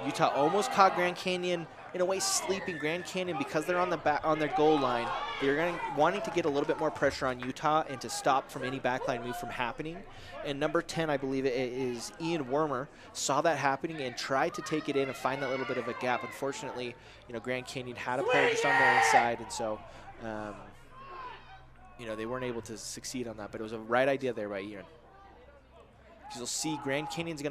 [SPEAKER 1] Utah almost caught Grand Canyon in a way sleeping. Grand Canyon, because they're on the back on their goal line, they're wanting to get a little bit more pressure on Utah and to stop from any backline move from happening. And number 10, I believe it is Ian Wormer, saw that happening and tried to take it in and find that little bit of a gap. Unfortunately, you know, Grand Canyon had a player just on their inside, and so you know, they weren't able to succeed on that. But it was a right idea there by Ian. Because you'll see Grand Canyon's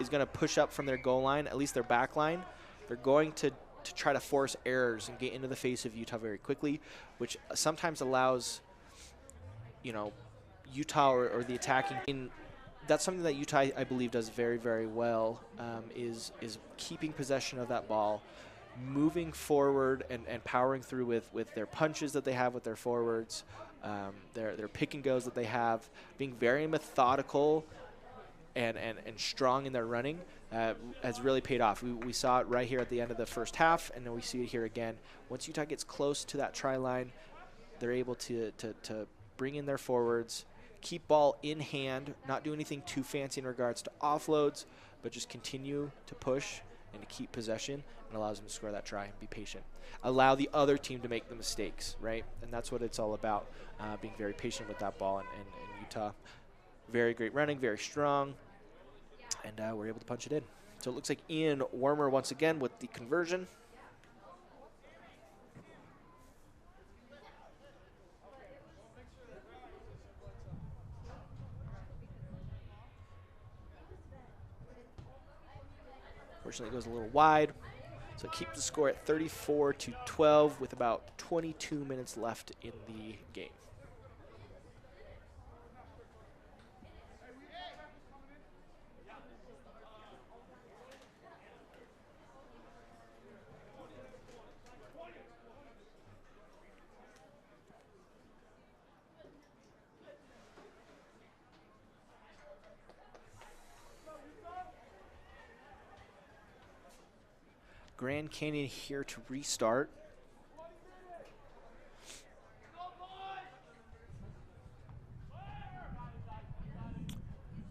[SPEAKER 1] is gonna push up from their goal line, at least their back line. They're going to try to force errors and get into the face of Utah very quickly, which sometimes allows, you know, Utah or the attacking. That's something that Utah, I believe, does very, very well, is keeping possession of that ball, moving forward and powering through with their punches that they have with their forwards, their pick and goes that they have, being very methodical and strong in their running. Has really paid off. We saw it right here at the end of the first half, and then we see it here again. Once Utah gets close to that try line, they're able to bring in their forwards, keep ball in hand, not do anything too fancy in regards to offloads, but just continue to push and to keep possession, and allows them to score that try and be patient. Allow the other team to make the mistakes, right? And that's what it's all about, being very patient with that ball. And Utah, very great running, very strong, and we're able to punch it in. So it looks like Ian Wormer once again with the conversion. Unfortunately, it goes a little wide. So it keeps the score at 34-12 with about 22 minutes left in the game. Grand Canyon here to restart.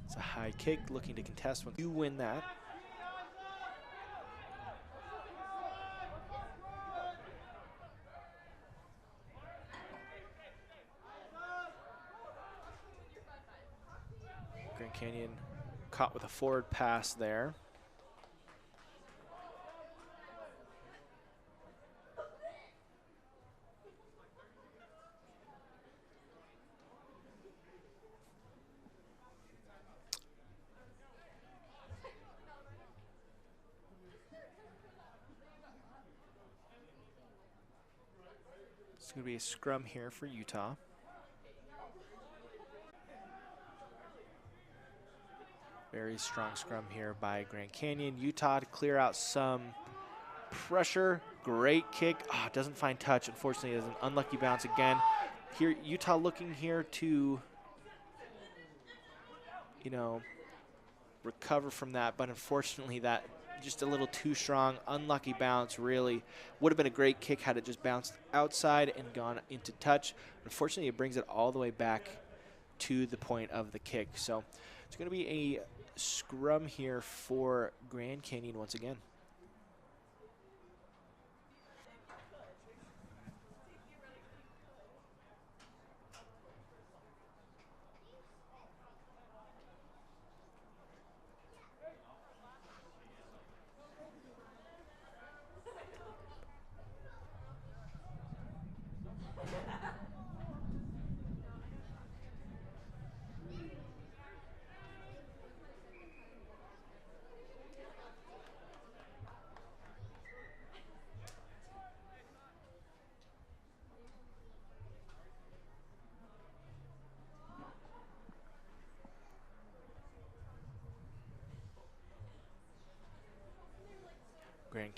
[SPEAKER 1] It's a high kick, looking to contest when you win that. Grand Canyon caught with a forward pass there. It's going to be a scrum here for Utah. Very strong scrum here by Grand Canyon. Utah to clear out some pressure. Great kick. Oh, doesn't find touch. Unfortunately, it is an unlucky bounce again. Here, Utah looking here to, you know, recover from that, but unfortunately that just a little too strong. Unlucky bounce, really. Would have been a great kick had it just bounced outside and gone into touch. Unfortunately, it brings it all the way back to the point of the kick. So it's going to be a scrum here for Grand Canyon once again.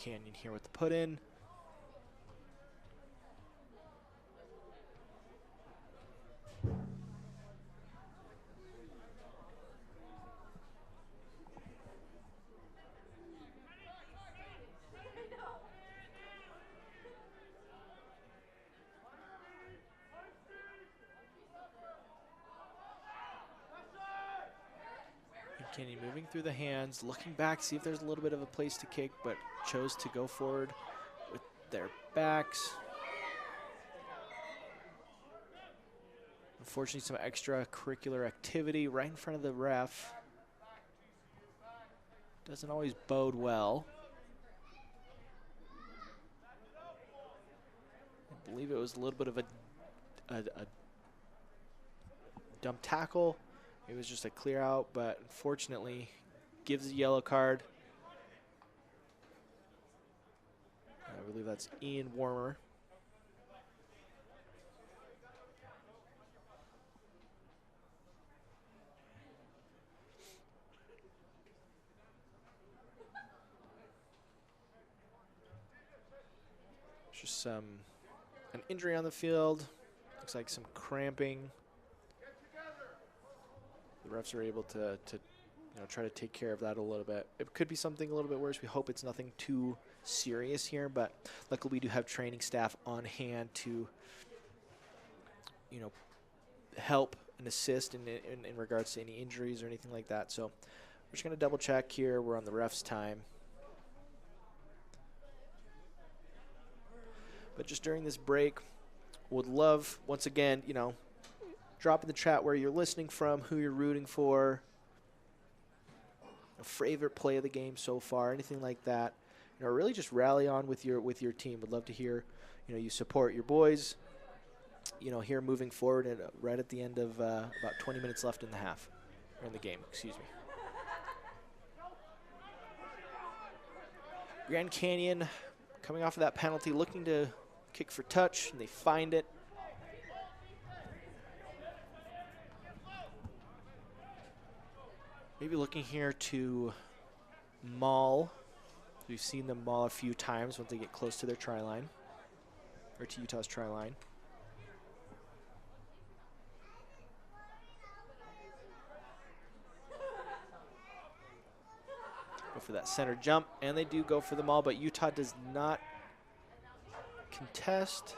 [SPEAKER 1] Canyon here with the put in. Canyon moving through the hands, looking back, see if there's a little bit of a place to kick, but chose to go forward with their backs. Unfortunately, some extracurricular activity right in front of the ref. Doesn't always bode well. I believe it was a little bit of a dump tackle. It was just a clear out, but unfortunately gives a yellow card. I believe that's Ian Warmer. Just an injury on the field. Looks like some cramping. The refs are able to try to take care of that a little bit. It could be something a little bit worse. We hope it's nothing too serious here, but luckily we do have training staff on hand to, help and assist in regards to any injuries or anything like that. So we're just going to double check here. We're on the ref's time. But just during this break, would love, once again, drop in the chat where you're listening from, who you're rooting for, a favorite play of the game so far, anything like that. Really just rally on with your team. Would love to hear, you support your boys, here moving forward and right at the end of about 20 minutes left in the half, or in the game, excuse me. Grand Canyon coming off of that penalty, looking to kick for touch, and they find it. Maybe looking here to maul. We've seen them maul a few times once they get close to their try line, or to Utah's try line. Go for that center jump, and they do go for the maul, but Utah does not contest.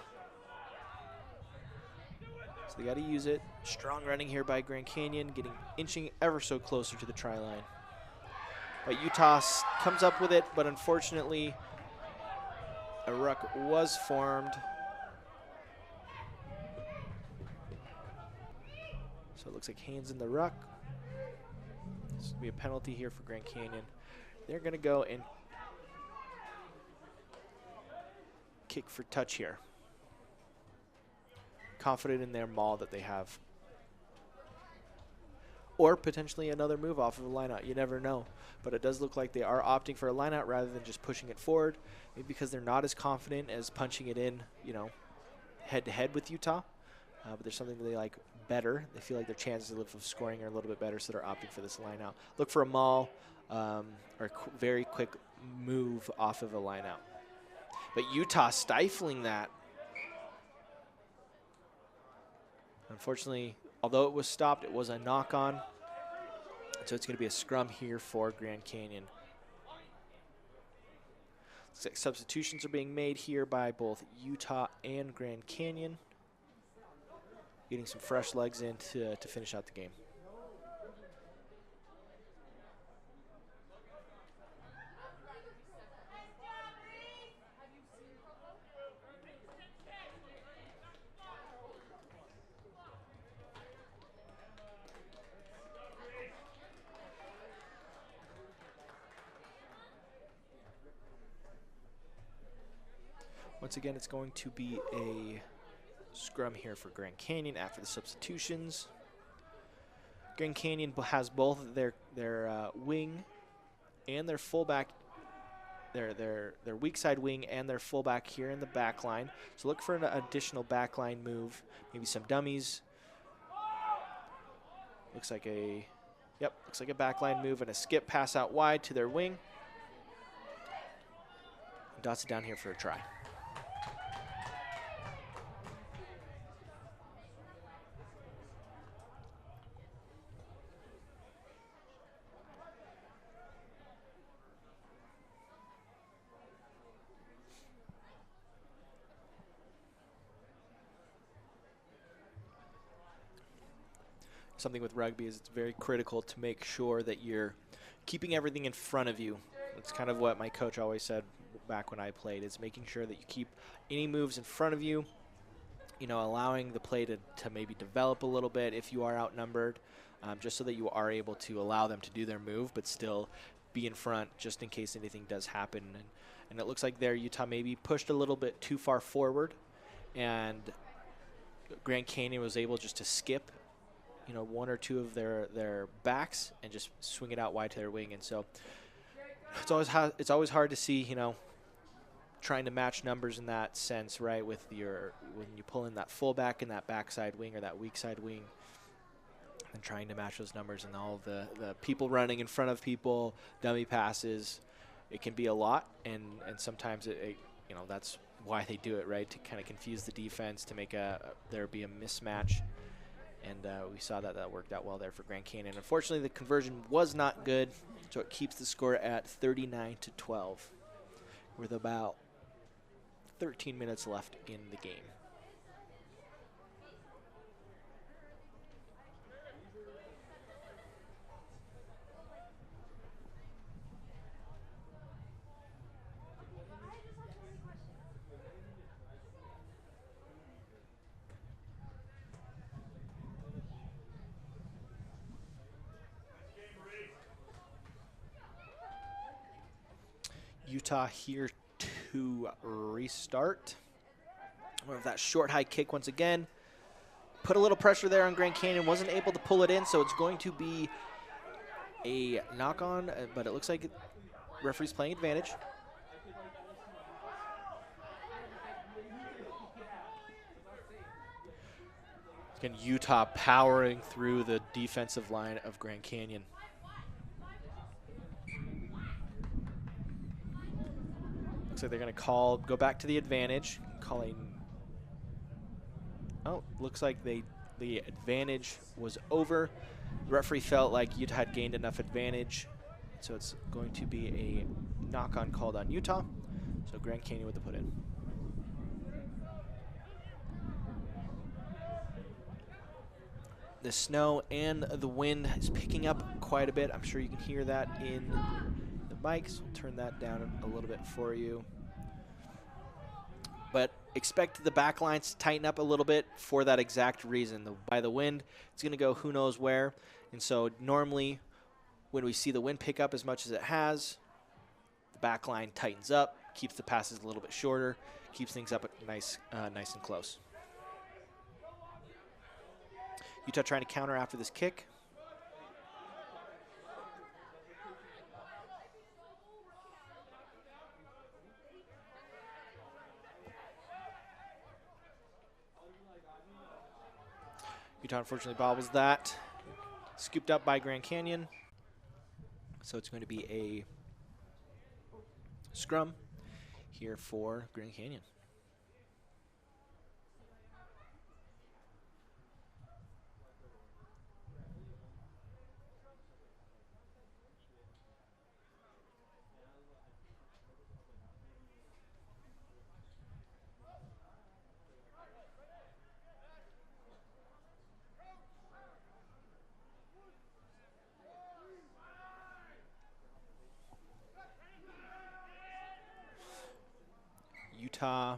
[SPEAKER 1] So they got to use it. Strong running here by Grand Canyon, inching ever so closer to the try line. But Utah comes up with it, but unfortunately a ruck was formed. So it looks like hands in the ruck. This will be a penalty here for Grand Canyon. They're going to go and kick for touch here. Confident in their maul that they have. Or potentially another move off of a lineout. You never know. But it does look like they are opting for a lineout rather than just pushing it forward. Maybe because they're not as confident as punching it in, head-to-head with Utah. But there's something that they like better. They feel like their chances of scoring are a little bit better, so they're opting for this lineout. Look for a maul or a very quick move off of a lineout. But Utah stifling that. Unfortunately, although it was stopped, it was a knock-on. So it's going to be a scrum here for Grand Canyon. Substitutions are being made here by both Utah and Grand Canyon. Getting some fresh legs in to finish out the game. Once again, it's going to be a scrum here for Grand Canyon after the substitutions. Grand Canyon has both their wing and their fullback, their weak side wing and their fullback here in the back line. So look for an additional back line move, maybe some dummies. Looks like a back line move and a skip pass out wide to their wing. Dots it down here for a try. Something with rugby is it's very critical to make sure that you're keeping everything in front of you. It's kind of what my coach always said back when I played, is making sure that you keep any moves in front of you, you know, allowing the play to maybe develop a little bit if you are outnumbered, just so that you are able to allow them to do their move but still be in front just in case anything does happen. And it looks like there Utah maybe pushed a little bit too far forward, and Grand Canyon was able just to skip, you know, one or two of their backs and just swing it out wide to their wing. And so it's always hard to see, you know, trying to match numbers in that sense, right? With when you pull in that fullback and that backside wing or that weak side wing, and trying to match those numbers and all of the people running in front of people, dummy passes, it can be a lot. And sometimes it you know, that's why they do it, right? To kind of confuse the defense, to make there be a mismatch. And we saw that worked out well there for Grand Canyon. Unfortunately, the conversion was not good, so it keeps the score at 39-12 with about 13 minutes left in the game. Utah here to restart. With that short high kick once again. Put a little pressure there on Grand Canyon. Wasn't able to pull it in, so it's going to be a knock on, but it looks like referee's playing advantage. Again, Utah powering through the defensive line of Grand Canyon. Looks like they're going to go back to the advantage, calling. Oh, looks like the advantage was over. The referee felt like Utah had gained enough advantage, so it's going to be a knock-on called on Utah. So Grand Canyon with the put in. The snow and the wind is picking up quite a bit. I'm sure you can hear that in the mics. We'll turn that down a little bit for you. But expect the back lines to tighten up a little bit for that exact reason. By the wind, it's going to go who knows where. And so normally when we see the wind pick up as much as it has, the back line tightens up, keeps the passes a little bit shorter, keeps things up nice and close. Utah trying to counter after this kick. Utah unfortunately bobbles that. Scooped up by Grand Canyon. So it's going to be a scrum here for Grand Canyon. Utah,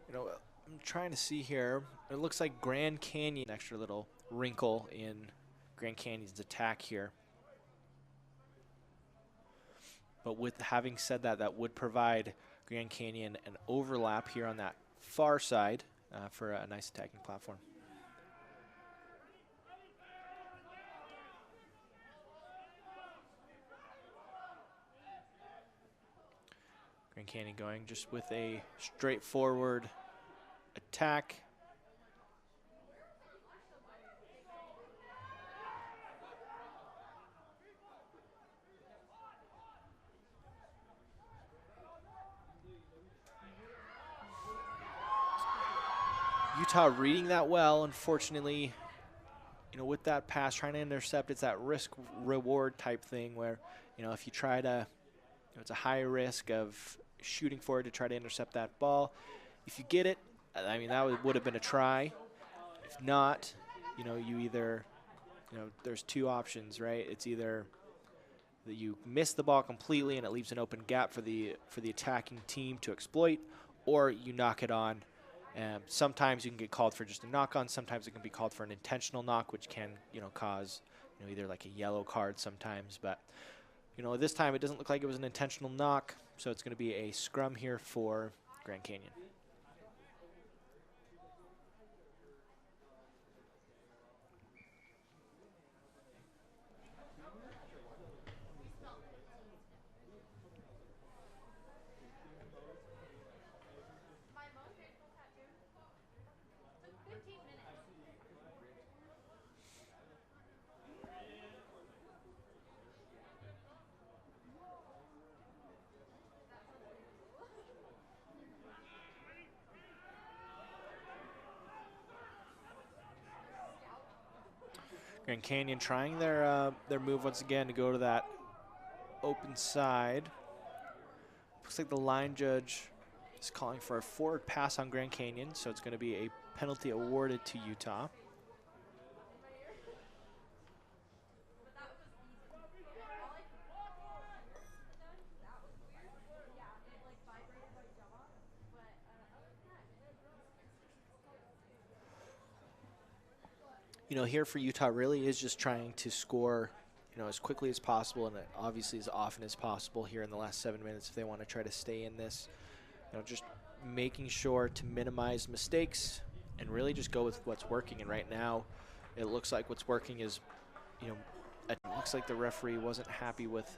[SPEAKER 1] you know, I'm trying to see here. It looks like Grand Canyon, extra little wrinkle in Grand Canyon's attack here. But with having said that, that would provide Grand Canyon an overlap here on that far side for a nice attacking platform. Grand Canyon going just with a straightforward attack. Utah reading that well. Unfortunately, you know, with that pass, trying to intercept, it's that risk reward type thing where, you know, if you try to, you know, it's a high risk of shooting forward to try to intercept that ball. If you get it, I mean, that would have been a try. If not, you know, you either, you know, there's two options, right? It's either that you miss the ball completely and it leaves an open gap for the attacking team to exploit, or you knock it on. Sometimes you can get called for just a knock on. Sometimes it can be called for an intentional knock, which can, you know, cause, you know, either like a yellow card sometimes. But, you know, this time it doesn't look like it was an intentional knock, so it's going to be a scrum here for Grand Canyon. Grand Canyon trying their move once again to go to that open side. Looks like the line judge is calling for a forward pass on Grand Canyon, so it's going to be a penalty awarded to Utah. You know, here for Utah really is just trying to score, you know, as quickly as possible and obviously as often as possible here in the last 7 minutes if they want to try to stay in this. You know, just making sure to minimize mistakes and really just go with what's working. And right now, it looks like what's working is, you know, it looks like the referee wasn't happy with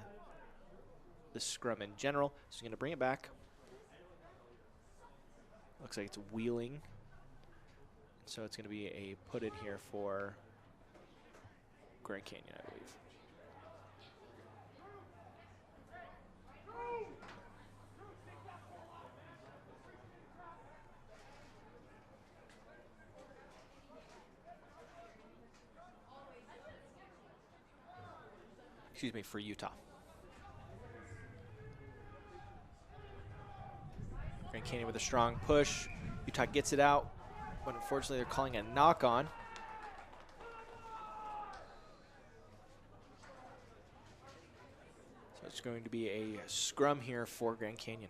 [SPEAKER 1] the scrum in general, so he's going to bring it back. Looks like it's wheeling. So it's going to be a put in here for Grand Canyon, I believe. Excuse me, for Utah. Grand Canyon with a strong push. Utah gets it out, but unfortunately they're calling a knock on. So it's going to be a scrum here for Grand Canyon.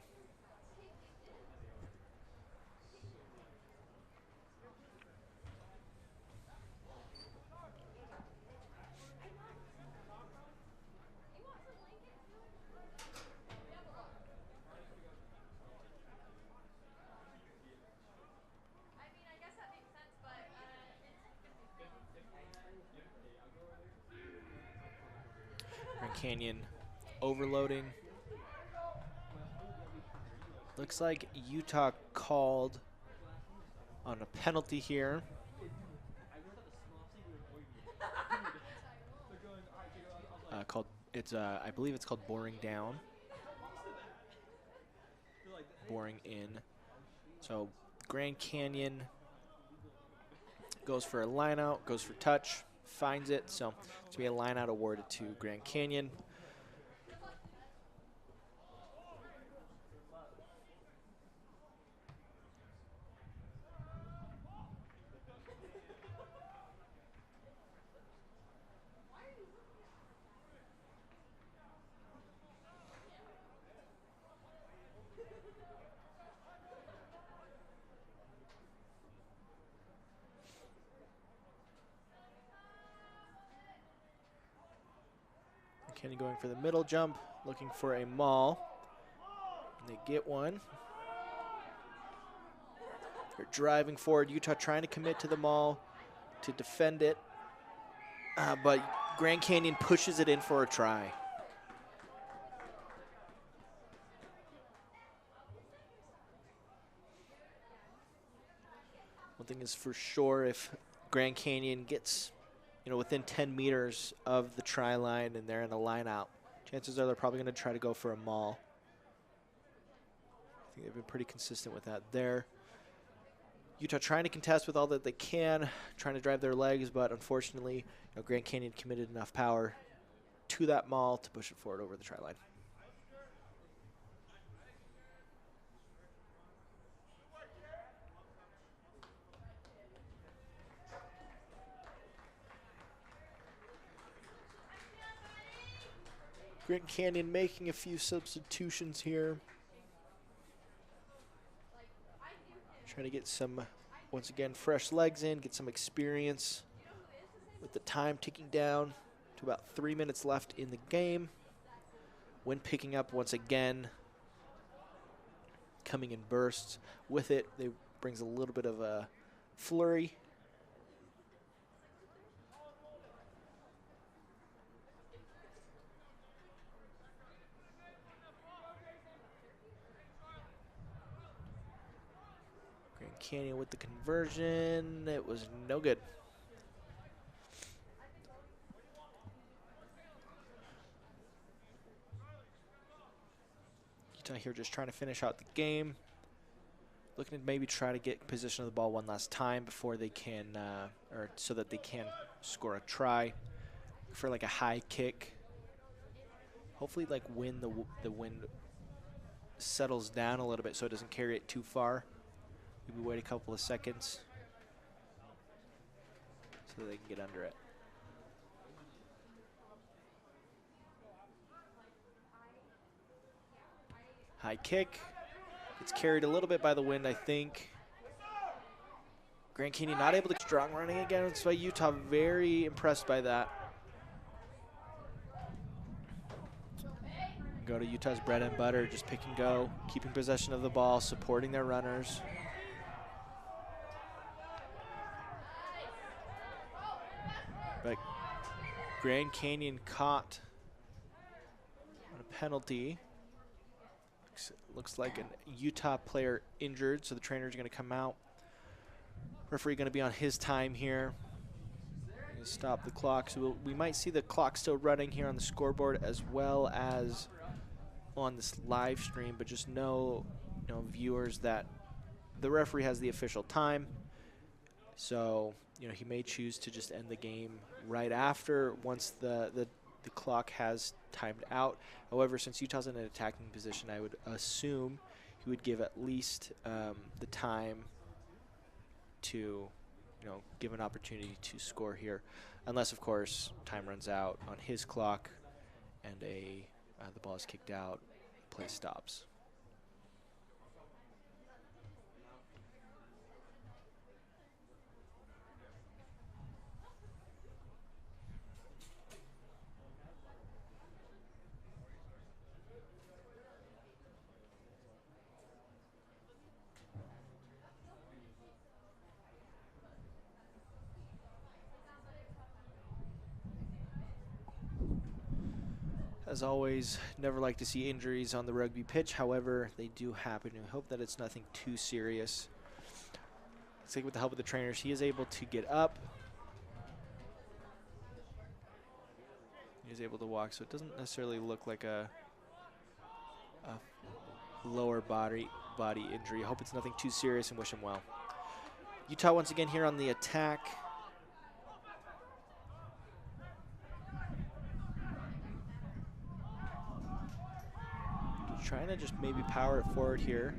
[SPEAKER 1] Grand Canyon overloading. Looks like Utah called on a penalty here. I believe it's called boring down. Boring in. So Grand Canyon goes for a line out, goes for touch, finds it. So it's going to be a line out awarded to Grand Canyon. Kenny going for the middle jump, looking for a maul. And they get one. They're driving forward. Utah trying to commit to the maul to defend it. But Grand Canyon pushes it in for a try. One thing is for sure, if Grand Canyon gets, you know, within 10 meters of the try line and they're in a line out, chances are they're probably going to try to go for a maul. I think they've been pretty consistent with that there. Utah trying to contest with all that they can, trying to drive their legs, but unfortunately, Grand Canyon committed enough power to that maul to push it forward over the try line. Grand Canyon making a few substitutions here. Trying to get some, once again, fresh legs in, get some experience with the time ticking down to about 3 minutes left in the game. Wind picking up once again, coming in bursts. With it, it brings a little bit of a flurry. Grand Canyon with the conversion. It was no good. Utah here just trying to finish out the game. Looking to maybe try to get possession of the ball one last time before they can, or so that they can score a try. For like a high kick. Hopefully like when the wind settles down a little bit so it doesn't carry it too far. Maybe wait a couple of seconds so they can get under it. High kick. Gets carried a little bit by the wind, I think. Grand Canyon not able to strong running again. So Utah very impressed by that. Go to Utah's bread and butter, just pick and go, keeping possession of the ball, supporting their runners. But Grand Canyon caught on a penalty. Looks like a Utah player injured, so the trainer's going to come out. Referee going to be on his time here. Stop the clock. So we might see the clock still running here on the scoreboard as well as on this live stream, but just know, viewers, that the referee has the official time. So, he may choose to just end the game right after once the clock has timed out. However, since Utah's in an attacking position, I would assume he would give at least the time to, give an opportunity to score here, unless, of course, time runs out on his clock and the ball is kicked out, play stops. As always, never like to see injuries on the rugby pitch. However, they do happen. We hope that it's nothing too serious. Looks like with the help of the trainers, he is able to get up. He's able to walk, so it doesn't necessarily look like a lower body injury. I hope it's nothing too serious and wish him well. Utah once again here on the attack. Trying to just maybe power it forward here.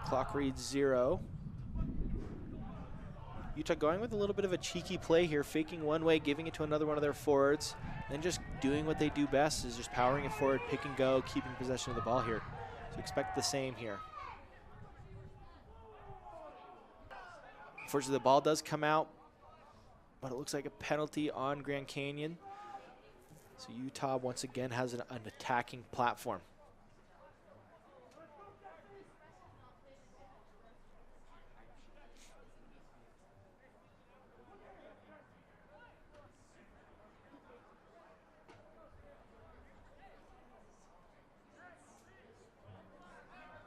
[SPEAKER 1] Clock reads 0. Utah going with a little bit of a cheeky play here, faking one way, giving it to another one of their forwards, then just doing what they do best, is just powering it forward, pick and go, keeping possession of the ball here. So expect the same here. Unfortunately, the ball does come out, but it looks like a penalty on Grand Canyon. So Utah once again has an attacking platform.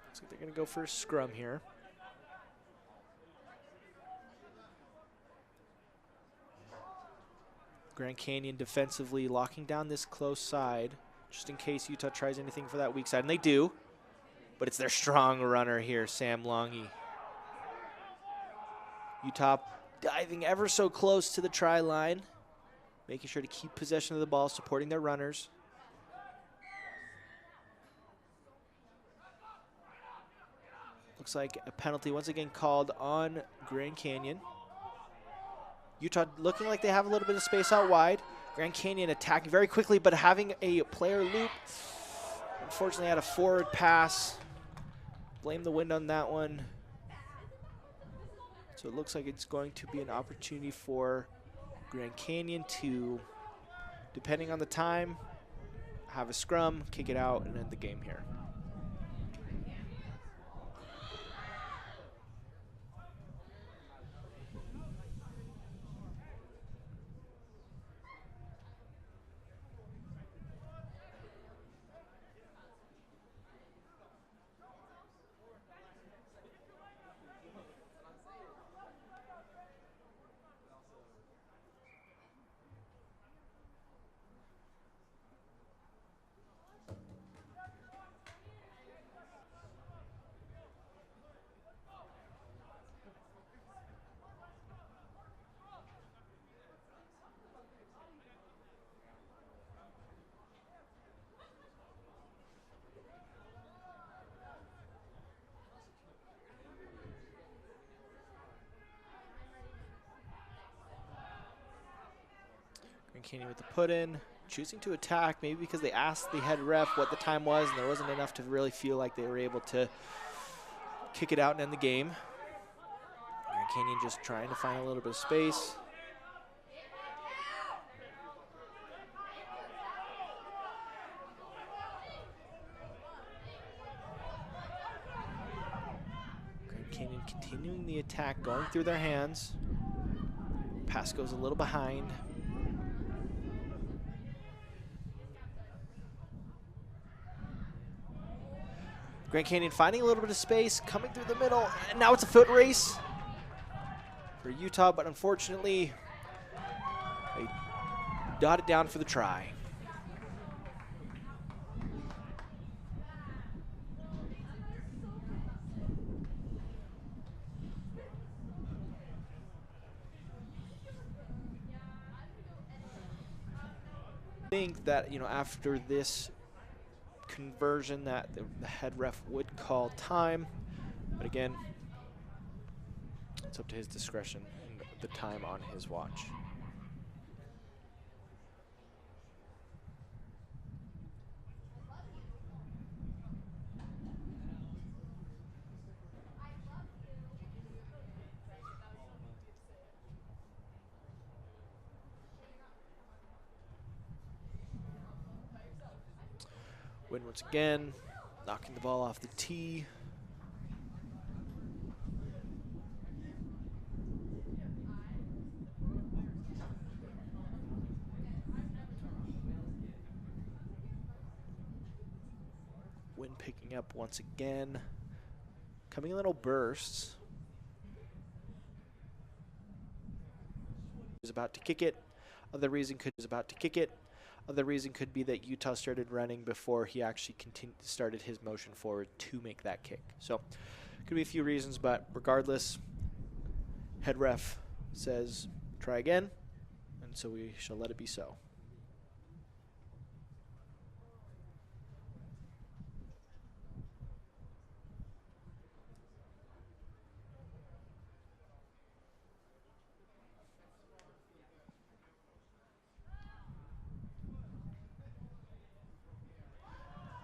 [SPEAKER 1] Looks like they're going to go for a scrum here. Grand Canyon defensively locking down this close side just in case Utah tries anything for that weak side, and they do. but it's their strong runner here, Sam Longy. Utah diving ever so close to the try line, making sure to keep possession of the ball, supporting their runners. Looks like a penalty once again called on Grand Canyon. Utah looking like they have a little bit of space out wide. Grand Canyon attacking very quickly, but having a player loop. Unfortunately, had a forward pass. Blame the wind on that one. So it looks like it's going to be an opportunity for Grand Canyon to, depending on the time, have a scrum, kick it out, and end the game here. Grand Canyon with the put in, choosing to attack, maybe because they asked the head ref what the time was and there wasn't enough to really feel like they were able to kick it out and end the game. Grand Canyon just trying to find a little bit of space. Grand Canyon continuing the attack, going through their hands. Pass goes a little behind. Grand Canyon finding a little bit of space, coming through the middle, and now it's a foot race for Utah, but unfortunately, they dotted down for the try. I think that, after this conversion that the head ref would call time, but again, it's up to his discretion and the time on his watch. Win once again, knocking the ball off the tee. Win picking up once again, coming in little bursts. Is about to kick it. Other reason could be that Utah started running before he actually started his motion forward to make that kick. So could be a few reasons, but regardless, head ref says try again, and so we shall let it be so.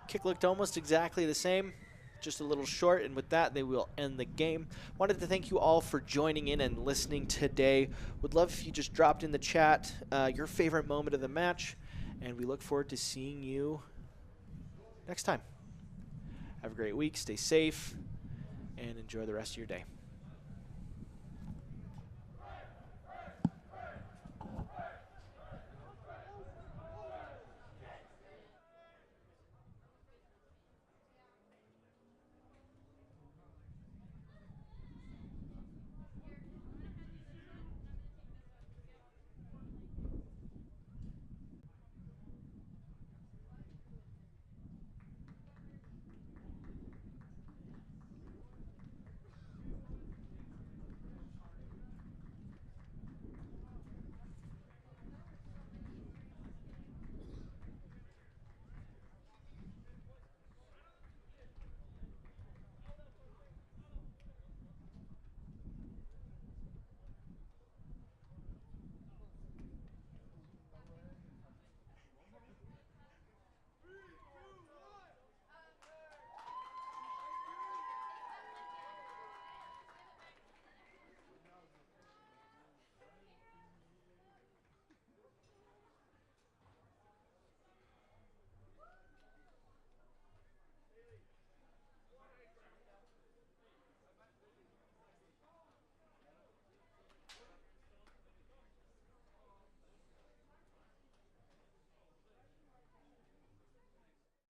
[SPEAKER 1] Kick looked almost exactly the same, just a little short, and with that, they will end the game. Wanted to thank you all for joining in and listening today. Would love if you just dropped in the chat your favorite moment of the match, and we look forward to seeing you next time. Have a great week, stay safe, and enjoy the rest of your day.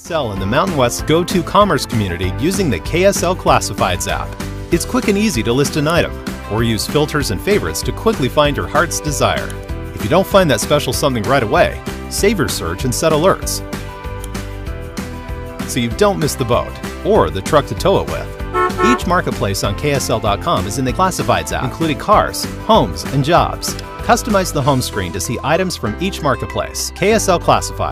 [SPEAKER 2] Sell in the Mountain West's go-to commerce community using the KSL Classifieds app. It's quick and easy to list an item, or use filters and favorites to quickly find your heart's desire. If you don't find that special something right away, save your search and set alerts, so you don't miss the boat or the truck to tow it with. Each marketplace on KSL.com is in the Classifieds app, including cars, homes, and jobs. Customize the home screen to see items from each marketplace. KSL Classifieds.